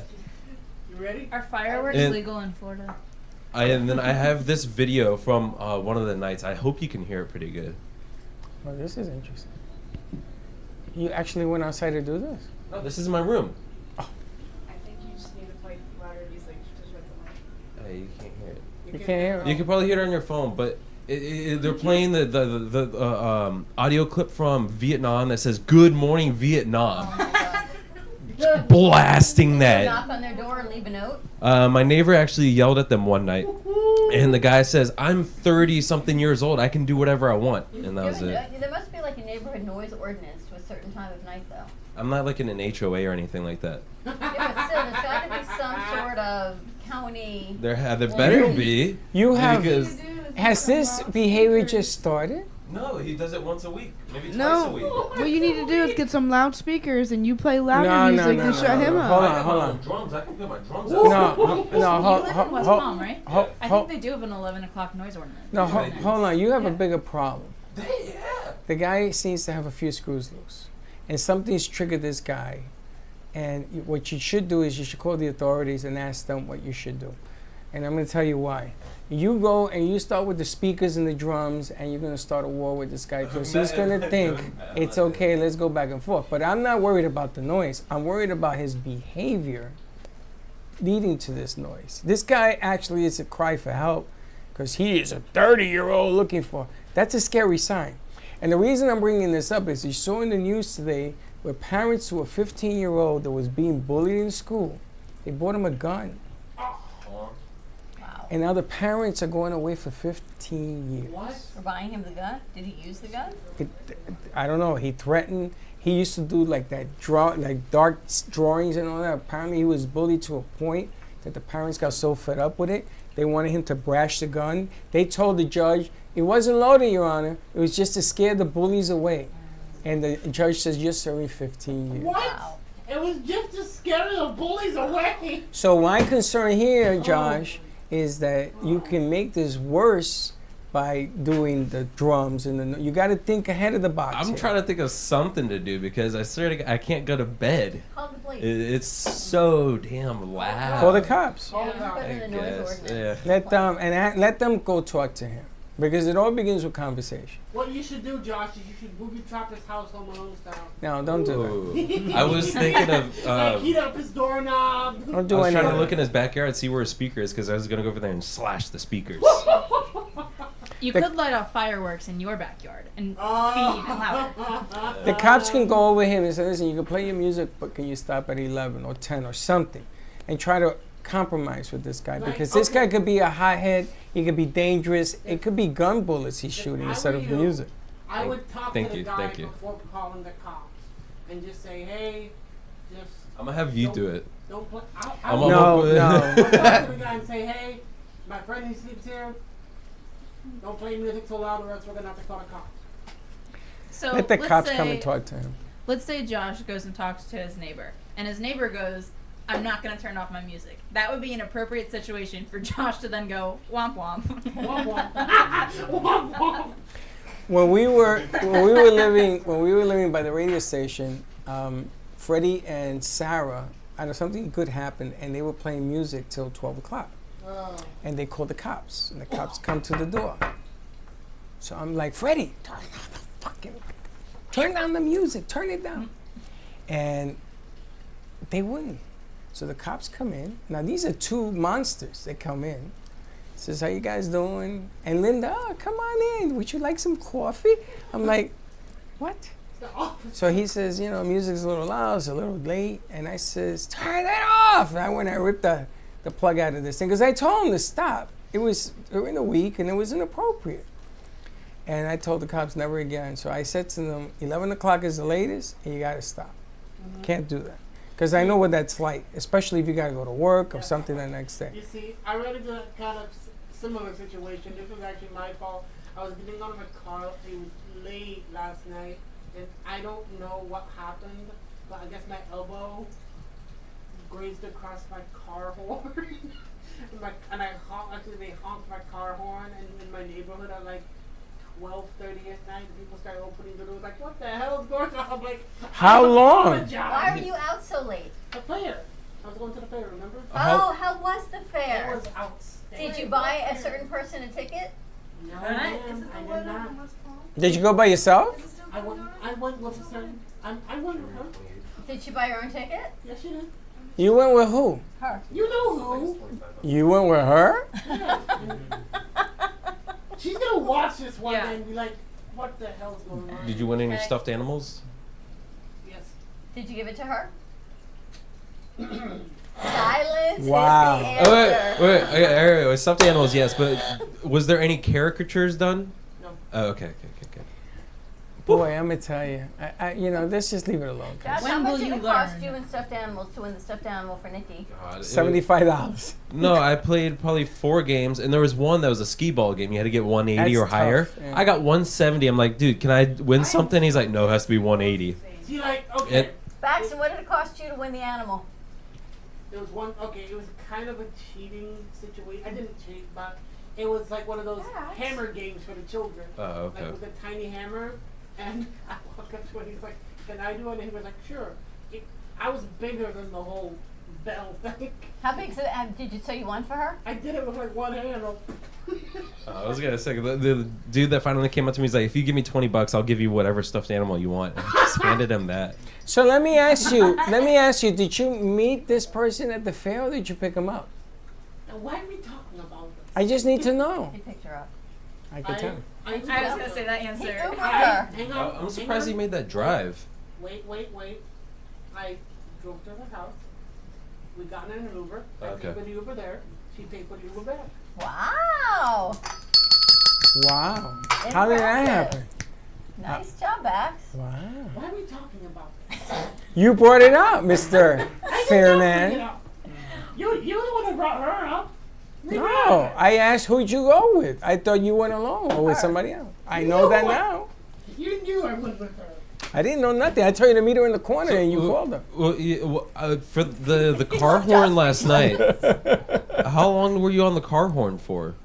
C: You ready?
D: Are fireworks
E: And-
D: legal in Florida?
E: And then I have this video from one of the nights. I hope you can hear it pretty good.
B: Well, this is interesting. You actually went outside to do this?
E: No, this is my room.
I: I think you just need to play louder music to shut the mic.
E: You can't hear it.
B: You can't hear it?
E: You can probably hear it on your phone, but they're playing the audio clip from Vietnam that says "Good Morning Vietnam," blasting that.
A: Knock on their door and leave a note.
E: My neighbor actually yelled at them one night, and the guy says, "I'm 30-something years old. I can do whatever I want," and that was it.
A: There must be like a neighborhood noise ordinance to a certain time of night, though.
E: I'm not like in an HOA or anything like that.
A: Yeah, but still, there's got to be some sort of county.
E: There better be.
B: You have.
E: Because
B: Has this behavior just started?
E: no, he does it once a week, maybe twice
I: No,
E: a week.
I: what you need to do is get some loudspeakers and you play louder
B: No,
I: music to shut him
B: Hold
I: up.
B: on, hold on.
E: Drums. I can play my drums.
B: No, no,
D: You
B: hold,
D: live in West
B: hold,
D: Palm, right?
B: hold,
D: I
B: hold,
D: think they do have an 11 o'clock noise ordinance.
B: no, hold on. You have a
D: Yeah.
B: bigger problem. The guy seems to have a few screws loose, and something's triggered this guy. And what you should do is you should call the authorities and ask them what you should do. And I'm going to tell you why. You go and you start with the speakers and the drums, and you're going to start a war with this guy because he's going to think it's okay, let's go back and forth. But I'm not worried about the noise. I'm worried about his behavior leading to this noise. This guy actually is a cry for help because he is a 30-year-old looking for. That's a scary sign. And the reason I'm bringing this up is you saw in the news today where parents to a 15-year-old that was being bullied in school, they bought him a gun. And now the parents are going away for 15 years.
A: What? For buying him the gun? Did he use the gun?
B: I don't know. He threatened. He used to do like that dark drawings and all that. Apparently, he was bullied to a point that the parents got so fed up with it, they wanted him to brash the gun. They told the judge it wasn't loaded, Your Honor. It was just to scare the bullies away. And the judge says you're serving 15 years.
C: What? Wow. It was just to scare the bullies away.
B: So my concern here, Josh, is that you can make this worse by doing the drums and you got to think ahead of the box.
E: I'm
B: here.
E: trying to think of something to do because I swear to God, I can't go to bed.
A: Call the police.
E: It's so damn loud.
B: Call the cops.
A: Put in the noise ordinance.
B: Yeah. Let them go talk to him because it all begins with conversation.
C: What you should do, Josh, is you should booby trap his house Home Alone style.
B: No, don't do
E: Ooh. I was thinking of
C: like heat up his doorknob.
B: Don't do
E: I was
B: anything.
E: trying to look in his backyard and see where his speaker is because I was gonna go over there and slash the speakers.
D: You could light off fireworks in your backyard and be even louder.
B: The cops can go over him and say, listen, you can play your music, but can you stop at 11 or 10 or something? And try to compromise with this guy because this guy could be a hothead, he could be dangerous, it could be gun bullets he's shooting instead of music.
C: I would talk
E: Thank
C: to the
E: you,
C: guy
E: thank you.
C: before calling the cops and just say, hey, just...
E: I'm gonna have you do it.
C: Don't play...
B: No.
C: I'll talk to the guy and say, hey, my friend who sleeps here, don't play music so loud or else we're gonna have to call the cops.
D: So
B: Let the
D: let's
B: cops
D: say,
B: come and talk to him.
D: Let's say Josh goes and talks to his neighbor, and his neighbor goes, I'm not going to turn off my music. That would be an appropriate situation for Josh to then go, womp womp.
C: Womp womp. Womp womp.
B: When we were living by the radio station, Freddie and Sarah, I know something good happened, and they were playing music till 12 o'clock. And they called the cops, and the cops come to the door. So I'm like, Freddie, turn down the music, turn it down. And they wouldn't. So the cops come in. Now these are two monsters. They come in. Says, how you guys doing? And Linda, oh, come on in. Would you like some coffee? I'm like, what? So he says, you know, music's a little loud, it's a little late. And I says, turn that off. And I went and I ripped the plug out of this thing because I told him to stop. it was during the week and it was inappropriate. And I told the cops never again. So I said to them, 11 o'clock is the latest, and you got to stop. Can't do that. Because I know what that's like, especially if you got to go to work or something the next day.
C: You see, I ran into a kind of similar situation. This was actually my fault. I was getting out of my car. It was late last night, and I don't know what happened, but I guess my elbow grazed across my car horn. and I honked, actually they honked my car horn, and in my neighborhood at like 12:30 at night, people started opening the doors like, what the hell is going on? I'm like,
B: How long?
A: Why were you out so late?
C: The fair. I was going to the fair, remember?
A: Oh, how was the fair?
C: It was outstanding.
A: Did you buy a certain person a ticket?
C: No, ma'am, I did not.
B: Did you go by yourself?
C: I went with a certain, I went with her.
A: Did she buy her own ticket?
C: Yes, she did.
B: You went with who?
A: Her.
C: You know who?
B: You went with her?
C: She's gonna watch this one day and be like, what the hell is going on?
E: Did you win any stuffed animals?
C: Yes.
A: Did you give it to her? Silence
B: Wow.
A: is the answer.
E: Wait. Okay, stuffed animals, yes, but was there any caricatures done?
C: No.
E: Oh, okay.
B: Boy, I'm gonna tell you, let's just leave it alone.
A: Josh, how much did it cost you in stuffed animals to win the stuffed animal for Nikki?
B: $75.
E: No, I played probably 4 games, and there was one that was a skee ball game. You had to get 180 or
B: That's
E: higher.
B: tough, yeah.
E: I got 170. I'm like, dude, can I win something? He's like, no, it has to be 180.
C: See, like, okay.
A: Baxton, what did it cost you to win the animal?
C: There was one, it was kind of a cheating situation. I didn't cheat, but it was like one of those hammer games for the children.
E: Oh, okay.
C: Like with a tiny hammer. And I walked up to him, he's like, can I do it? And he was like, sure. I was bigger than the whole bell thing.
A: How big did you say you won for her?
C: I did it with like one hand.
E: I was gonna say the dude that finally came up to me is like, if you give me $20, I'll give you whatever stuffed animal you want. And I just handed him that.
B: So let me ask you, did you meet this person at the fair or did you pick him up?
C: And why are we talking about this?
B: I just need to know.
A: He picked her up.
B: I can tell.
D: I was gonna say that answer.
C: Hang on.
E: I'm surprised he made that drive.
C: Wait. I drove to her house. We got in an Uber. I paid for the Uber there. She paid for the Uber back.
A: Wow.
B: Wow. How did that happen?
A: Nice job, Bax.
B: Wow.
C: Why are we talking about this?
B: You brought it up, Mr. Fairman.
C: You're the one who brought her up.
B: No, I asked who'd you go with. I thought you went alone or with somebody else. I know that now.
C: You knew I went with her.
B: I didn't know nothing. I told you to meet her in the corner and you called her.
E: Well, for the car horn last night, how long were you on the car horn for?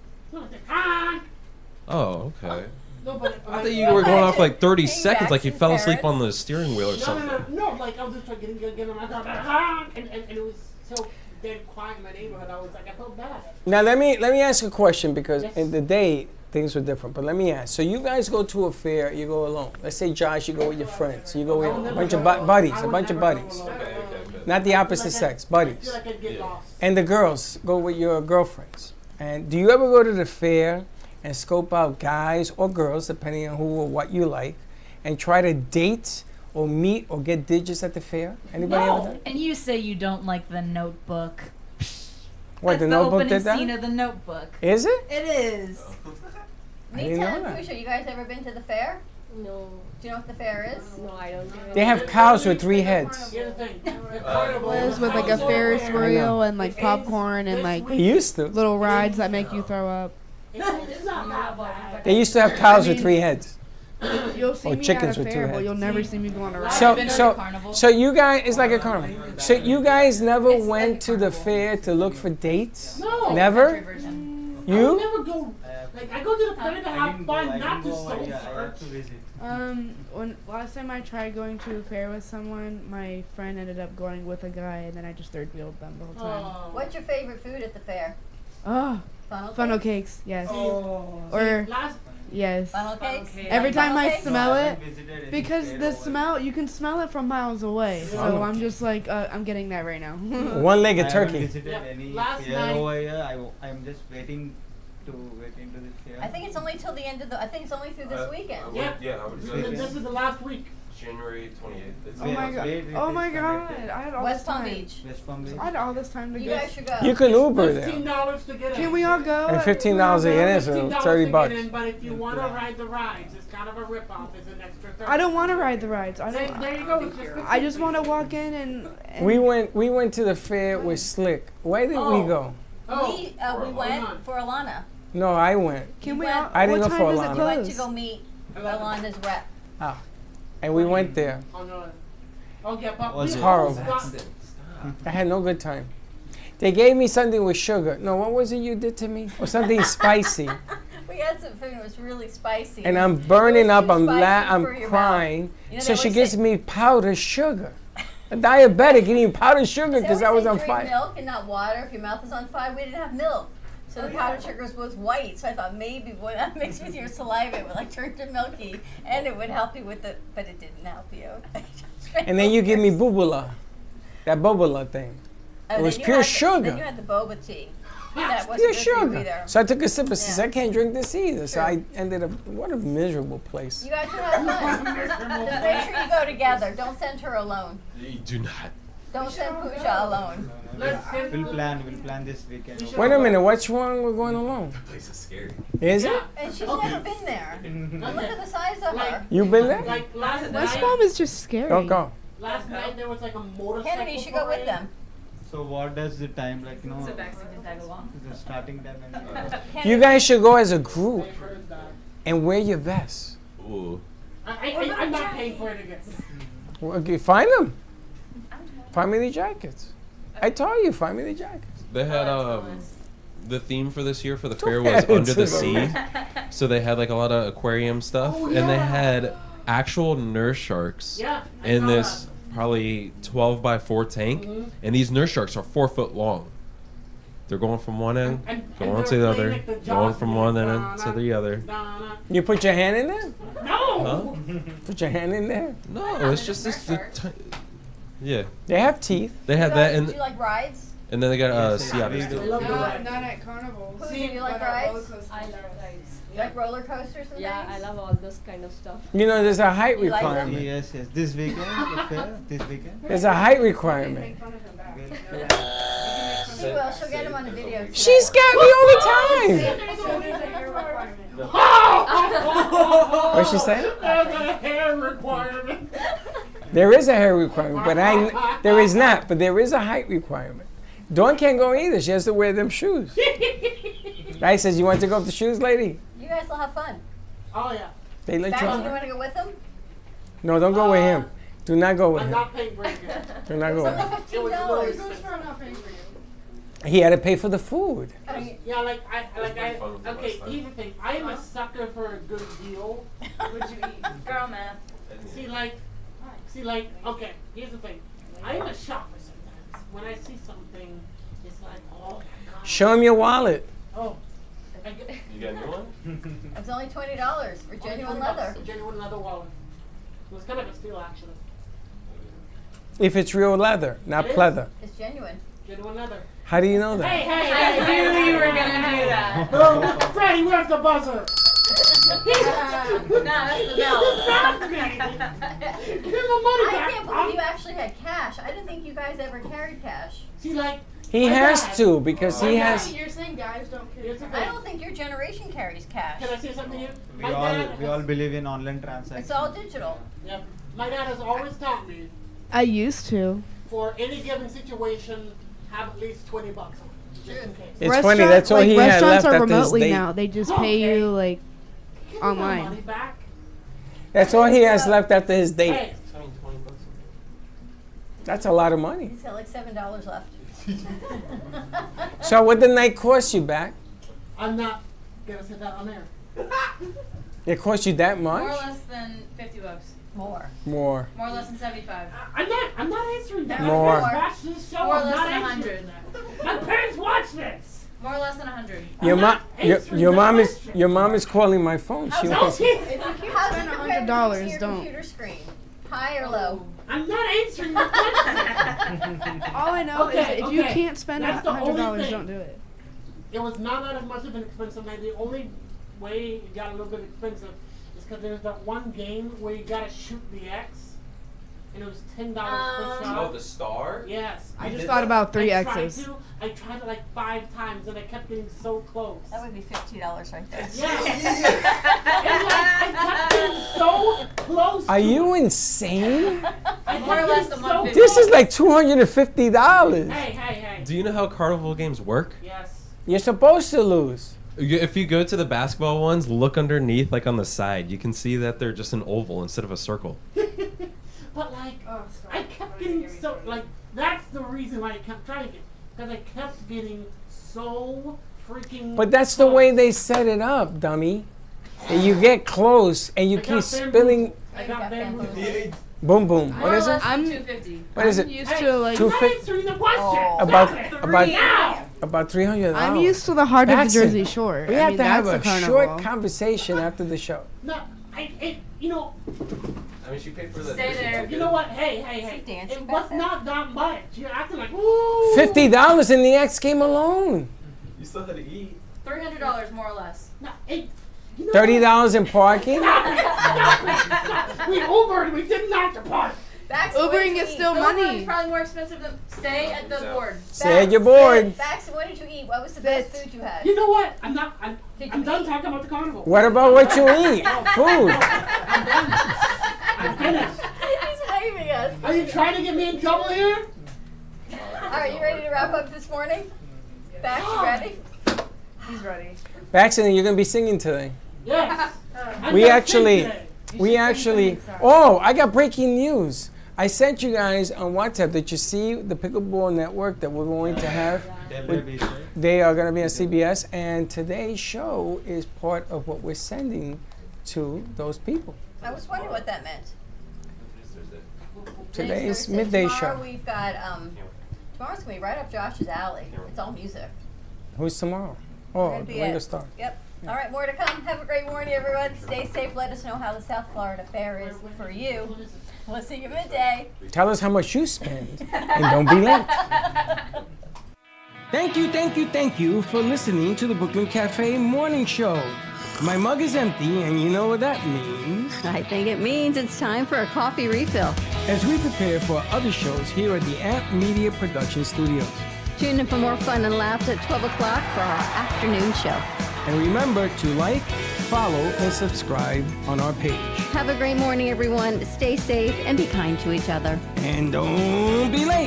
E: Oh, okay.
C: No, but
E: I thought you were going off like 30 seconds, like you fell asleep on the steering wheel or something.
C: No, like I was just trying to get in my car, and it was so dead quiet in my neighborhood. I was like, I felt bad.
B: Now let me ask a question because in the day things were different. But let me ask. So you guys go to a fair, you go alone. Let's say Josh, you go with your friends. You go with a bunch of buddies, Not the opposite sex, buddies. And the girls go with your girlfriends. And do you ever go to the fair and scope out guys or girls, depending on who or what you like, and try to date or meet or get digits at the fair? Anybody ever done?
S: And you say you don't like The Notebook.
B: What,
S: That's
B: the Notebook
S: opening
B: did that?
S: scene of The Notebook.
B: Is it?
S: It is.
B: I didn't know
A: Nita and
B: that.
A: Pusha, you guys ever been to the fair?
G: No.
A: Do you know what the fair is?
G: No, I don't.
B: They have cows with 3 heads.
I: Was with like a Ferris wheel and like popcorn and like
B: They used to.
I: little rides that make you throw up.
B: They used to have cows with 3 heads.
I: You'll see
B: Or
I: me
B: chickens
I: at a
B: with 2
I: fair, but
B: heads.
I: you'll never see me go on a ride.
B: So you guys, it's like a carnival. So you guys never went to the fair to look for dates?
C: No.
B: Never?
C: I would
B: You?
C: never go. Like I go to the fair to have fun, not to search.
I: When last time I tried going to a fair with someone, my friend ended up going with a guy, and then I just third wheeled them the whole time.
A: What's your favorite food at the fair?
I: Oh, funnel cakes, yes. Or yes.
A: Funnel cakes?
I: Every time
A: Funnel
I: I
A: cakes?
I: smell it, because the smell, you can smell it from miles away. So I'm just like, I'm getting that right now.
B: One-legged turkey.
C: Last night.
R: Over here, I'm just waiting to get into this fair.
A: I think it's only till the end of I think it's only through this weekend.
C: Yeah. This is the last week.
E: January 28th.
I: Oh my god! Oh my god! I had all
A: West
I: this
A: Palm
I: time.
A: Beach.
R: West Palm Beach.
I: I had all this time to
A: You
I: go.
A: guys should go.
B: You can Uber there.
C: $15 to get in.
I: Can we all go?
B: And $15 to get in, so
C: $15
B: $30
C: to
B: bucks.
C: get in, but if you want to ride the rides, it's kind of a rip-off. It's an extra $30.
I: I don't want to ride the rides. I don't.
C: There you go. It's just
I: I just want to walk in and
B: We went to the fair with Slick. Why did we go?
A: We went for Alana.
B: No, I went.
I: Can we?
A: went-
B: I didn't
I: what
B: go
I: time
B: for
I: does it
B: Alana.
A: We went to
I: close?
A: go meet Alana's rep.
B: Oh. And we went there.
C: Oh, no. Okay, but
B: It was
C: we
B: horrible.
C: almost got-
B: I had no good time. They gave me something with sugar. No, what was it you did to me? Or something spicy.
A: We had something that was really spicy.
B: And I'm burning up. I'm
A: spicy for your
B: crying.
A: mouth. You know,
B: So
A: they
B: she
A: always
B: gives
A: say-
B: me powdered sugar. A diabetic eating powdered sugar
A: They
B: because
A: always
B: I was
A: say
B: on
A: drink
B: fire.
A: milk and not water. If your mouth is on fire, we didn't have milk. So the powdered sugar was white. So I thought maybe when that mixed with your saliva, it would like turn to milky, and it would help you with it. But it didn't help you.
B: And then you give me bubula. That bubula thing.
A: Oh,
B: It was
A: then you
B: pure
A: had the-
B: sugar.
A: Then you had the boba tea. That wasn't
B: Pure
A: good for you
B: sugar.
A: either.
B: So I took a sip and said, I can't drink this either. So
A: Sure.
B: I ended up, what a miserable place.
A: You guys should have fun. Just make sure you go together. Don't send her alone.
E: You do not.
A: Don't send Pooja alone.
R: We'll plan this weekend.
B: Wait a minute, what's wrong with going alone?
E: That place is scary.
B: Is it?
A: And she's never been there. And look at the size of her.
B: You been there?
C: Like last
I: West
C: night,
I: Palm is just scary.
B: Don't go.
C: last night there was like a motorcycle
A: Kennedy, you should go with
C: parade.
A: them.
R: So what does the time like
S: So Baxter can tag along.
R: the starting time and
B: You guys should go as a group and wear your vests.
E: Ooh.
C: I'm not paying for it again.
B: Well, okay, find them. Find me the jackets. I told you, find me the jackets.
E: They had the theme for this year for the fair
B: Don't
E: was
B: add it
E: under
B: to
E: the sea. So they had like a lot of aquarium stuff,
C: Oh,
E: and they
C: yeah.
E: had actual nurse sharks
C: Yeah, I
E: in
C: saw
E: this probably 12 by 4 tank,
C: Mhm.
E: and these nurse sharks are 4 foot long. They're going from one end,
C: And
E: going to
C: they're
E: the
C: playing
E: other,
C: like the
E: going
C: Jaws
E: from
C: music.
E: one end to the other.
B: You put your hand in there?
C: No.
B: Put your hand in there?
E: No, it's just this. Yeah.
B: They have teeth.
E: They had that,
A: Do you
E: and
A: like rides?
E: and then they got
R: Yes,
E: sea otters
R: we do.
E: too.
I: Not at carnivals.
A: Who do you like
I: but at roller
A: rides?
I: coasters.
G: I love rides.
A: You like roller coasters and
G: Yeah, I
A: things?
G: love all this kind of stuff.
B: You know, there's a height
A: You like them?
B: requirement.
R: yes. This weekend, the fair, this weekend.
B: There's a height requirement.
I: Make fun of him back.
A: She will. She'll get him on the video. today.
B: She's got me all the time.
I: So there's a hair requirement.
B: What'd she say?
C: There's a hair requirement.
B: There is a hair requirement, but there is not. But there is a height requirement. Dawn can't go either. She has to wear them shoes. I says, you want to go with the shoes, lady?
A: You guys will have fun.
C: Oh yeah.
B: They let
A: Becky,
B: you
A: you
B: on.
A: want to go with them?
B: No, don't go with him. Do not go with
C: I'm
B: him.
C: not paying for it again.
B: Do not go with him.
C: It was really expensive.
B: He had to pay for the food.
C: Yeah, like I
E: pretty fun with the
C: okay.
E: last time.
C: Here's the thing. I am a sucker for a good deal.
S: What'd you eat? Girl math.
C: See, like, okay. Here's the thing. I am a shopper sometimes. When I see something, it's like, oh my god.
B: Show him your wallet.
C: Oh.
E: You got a new one?
A: It's only $20 for genuine leather.
C: Genuine leather wallet. It was kind of a steal, actually.
B: If it's real leather, not
C: It is.
B: pleather.
A: It's genuine.
C: Genuine leather.
B: How do you know that?
C: Hey!
S: I knew you were gonna do that.
C: Oh, Freddie, where's the buzzer?
S: Nah, that's the bell.
C: Give me my money
A: I
C: back.
A: can't believe you actually had cash. I didn't think you guys ever carried cash.
C: See, like,
B: He
C: my
B: has
C: dad-
B: to because he has.
I: You're saying guys don't carry
C: Here's the
A: I
C: thing.
A: don't think your generation carries cash.
C: Can I say something to you?
R: we
C: My
R: all
C: dad
R: we all believe in online transactions.
A: It's all digital.
C: Yep. My dad has always taught me,
I: I used to.
C: for any given situation, have at least $20 on it, just in case.
B: It's funny. That's all
I: like,
B: he had
I: restaurants
B: left
I: are
B: after his
I: remotely
B: date.
I: now. They just
C: Oh,
I: pay
C: okay.
I: you like
C: Give me my
I: online.
C: money back.
B: That's all he has left after his date.
C: Hey,
B: That's a lot of money.
A: He's got like $7 left.
B: So what did the night cost you back?
C: I'm not gonna say that on air.
B: It cost you that
S: More or
B: much?
S: less than $50.
A: More.
B: More.
S: More or less than 75.
C: I'm not answering that.
B: More.
C: My parents watch this show.
S: More or
C: I'm
S: less
C: not
S: than
C: answering
S: 100.
C: that. My parents watch this.
S: More or less than 100.
B: Your
C: I'm
B: mom,
C: not answering
B: your
C: that
B: mom is
C: question.
B: your mom is calling my phone. She wants.
C: Okay.
A: If you how's it compared to
I: $100,
A: your
I: don't.
A: computer screen? High or low?
C: I'm not answering the question.
I: All I know
C: Okay,
I: is if you
C: okay.
I: can't spend
C: That's the only
I: $100,
C: thing.
I: don't do it.
C: It was not that much of an expensive night. The only way it got a little bit expensive is because there's that one game where you gotta shoot the X. and it was $10 per shot.
E: Oh, the star?
C: Yes.
I: I just thought about 3
C: I
I: X's.
C: tried it like 5 times, and I kept getting so close.
A: That would be $50 right there.
C: Yeah. And like, I kept getting so close.
B: Are you insane?
S: More or less than
C: so
S: 150.
B: This is like $250.
C: Hey.
E: Do you know how carnival games work?
C: Yes.
B: You're supposed to lose.
E: If you go to the basketball ones, look underneath, like on the side. You can see that they're just an oval instead of a circle.
C: But like, I kept getting so like that's the reason why I kept trying it, because I kept getting so freaking.
B: But that's the way they set it up, dummy. And you get close and you keep spilling.
C: I got bamboozled.
B: Boom, boom. What is it?
S: I'm 250.
B: What is it?
I: I'm used to like.
C: You're not answering the question.
B: About $300.
I: I'm used to the heart of the
B: Baxter,
I: Jersey Shore.
B: We
I: I
B: have
I: mean,
B: to have
I: that's
B: a
I: the
B: short
I: carnival.
B: conversation after the show.
C: No, you know.
E: I mean, she paid for the.
S: Stay there.
C: You know what? Hey.
A: dancing
C: It
A: back
C: was
A: there?
C: not that much. You're acting like ooh.
B: $50 in the X game alone.
E: You still had to eat.
S: $300 more or less.
C: No, you know
B: $30 in parking.
C: Stop. We Ubered. We didn't have to park.
I: Ubering is still
S: Uber
I: money.
S: is probably more expensive than stay at the board.
B: Stay at your board.
A: Bax, what did you eat? What was the best food you had?
C: You know what? I'm done talking about the carnival.
B: What about what you eat? Food.
C: I'm finished.
A: He's waving us.
C: Are you trying to get me in trouble here?
A: All right, you ready to wrap up this morning? Bax, you ready?
I: He's ready.
B: Baxter, you're gonna be singing today.
C: Yes.
B: We actually. Oh, I got breaking news. I sent you guys on WhatsApp. Did you see the Pickleball Network that we're going to have? They are going to be on CBS, and today's show is part of what we're sending to those people.
A: I was wondering what that meant.
B: Today's
A: Thursday.
B: midday
A: Tomorrow
B: show.
A: we've got, tomorrow's going to be right up Josh's alley. It's all music.
B: Who's tomorrow?
A: We're
B: Oh,
A: gonna be
B: Ringo
A: at-
B: Starr.
A: Yep. All right, more to come. Have a great morning, everyone. Stay safe. Let us know how the South Florida Fair is for you. We'll see you midday.
B: Tell us how much you spend, and don't be late. Thank you for listening to the Brooklyn Cafe Morning Show. My mug is empty, and you know what that means.
T: I think it means it's time for a coffee refill.
B: As we prepare for other shows here at the Amp Media Production Studios.
T: Tune in for more fun and laughs at 12 o'clock for our afternoon show.
B: And remember to like, follow, and subscribe on our page.
T: Have a great morning, everyone. Stay safe and be kind to each other.
B: And don't be late.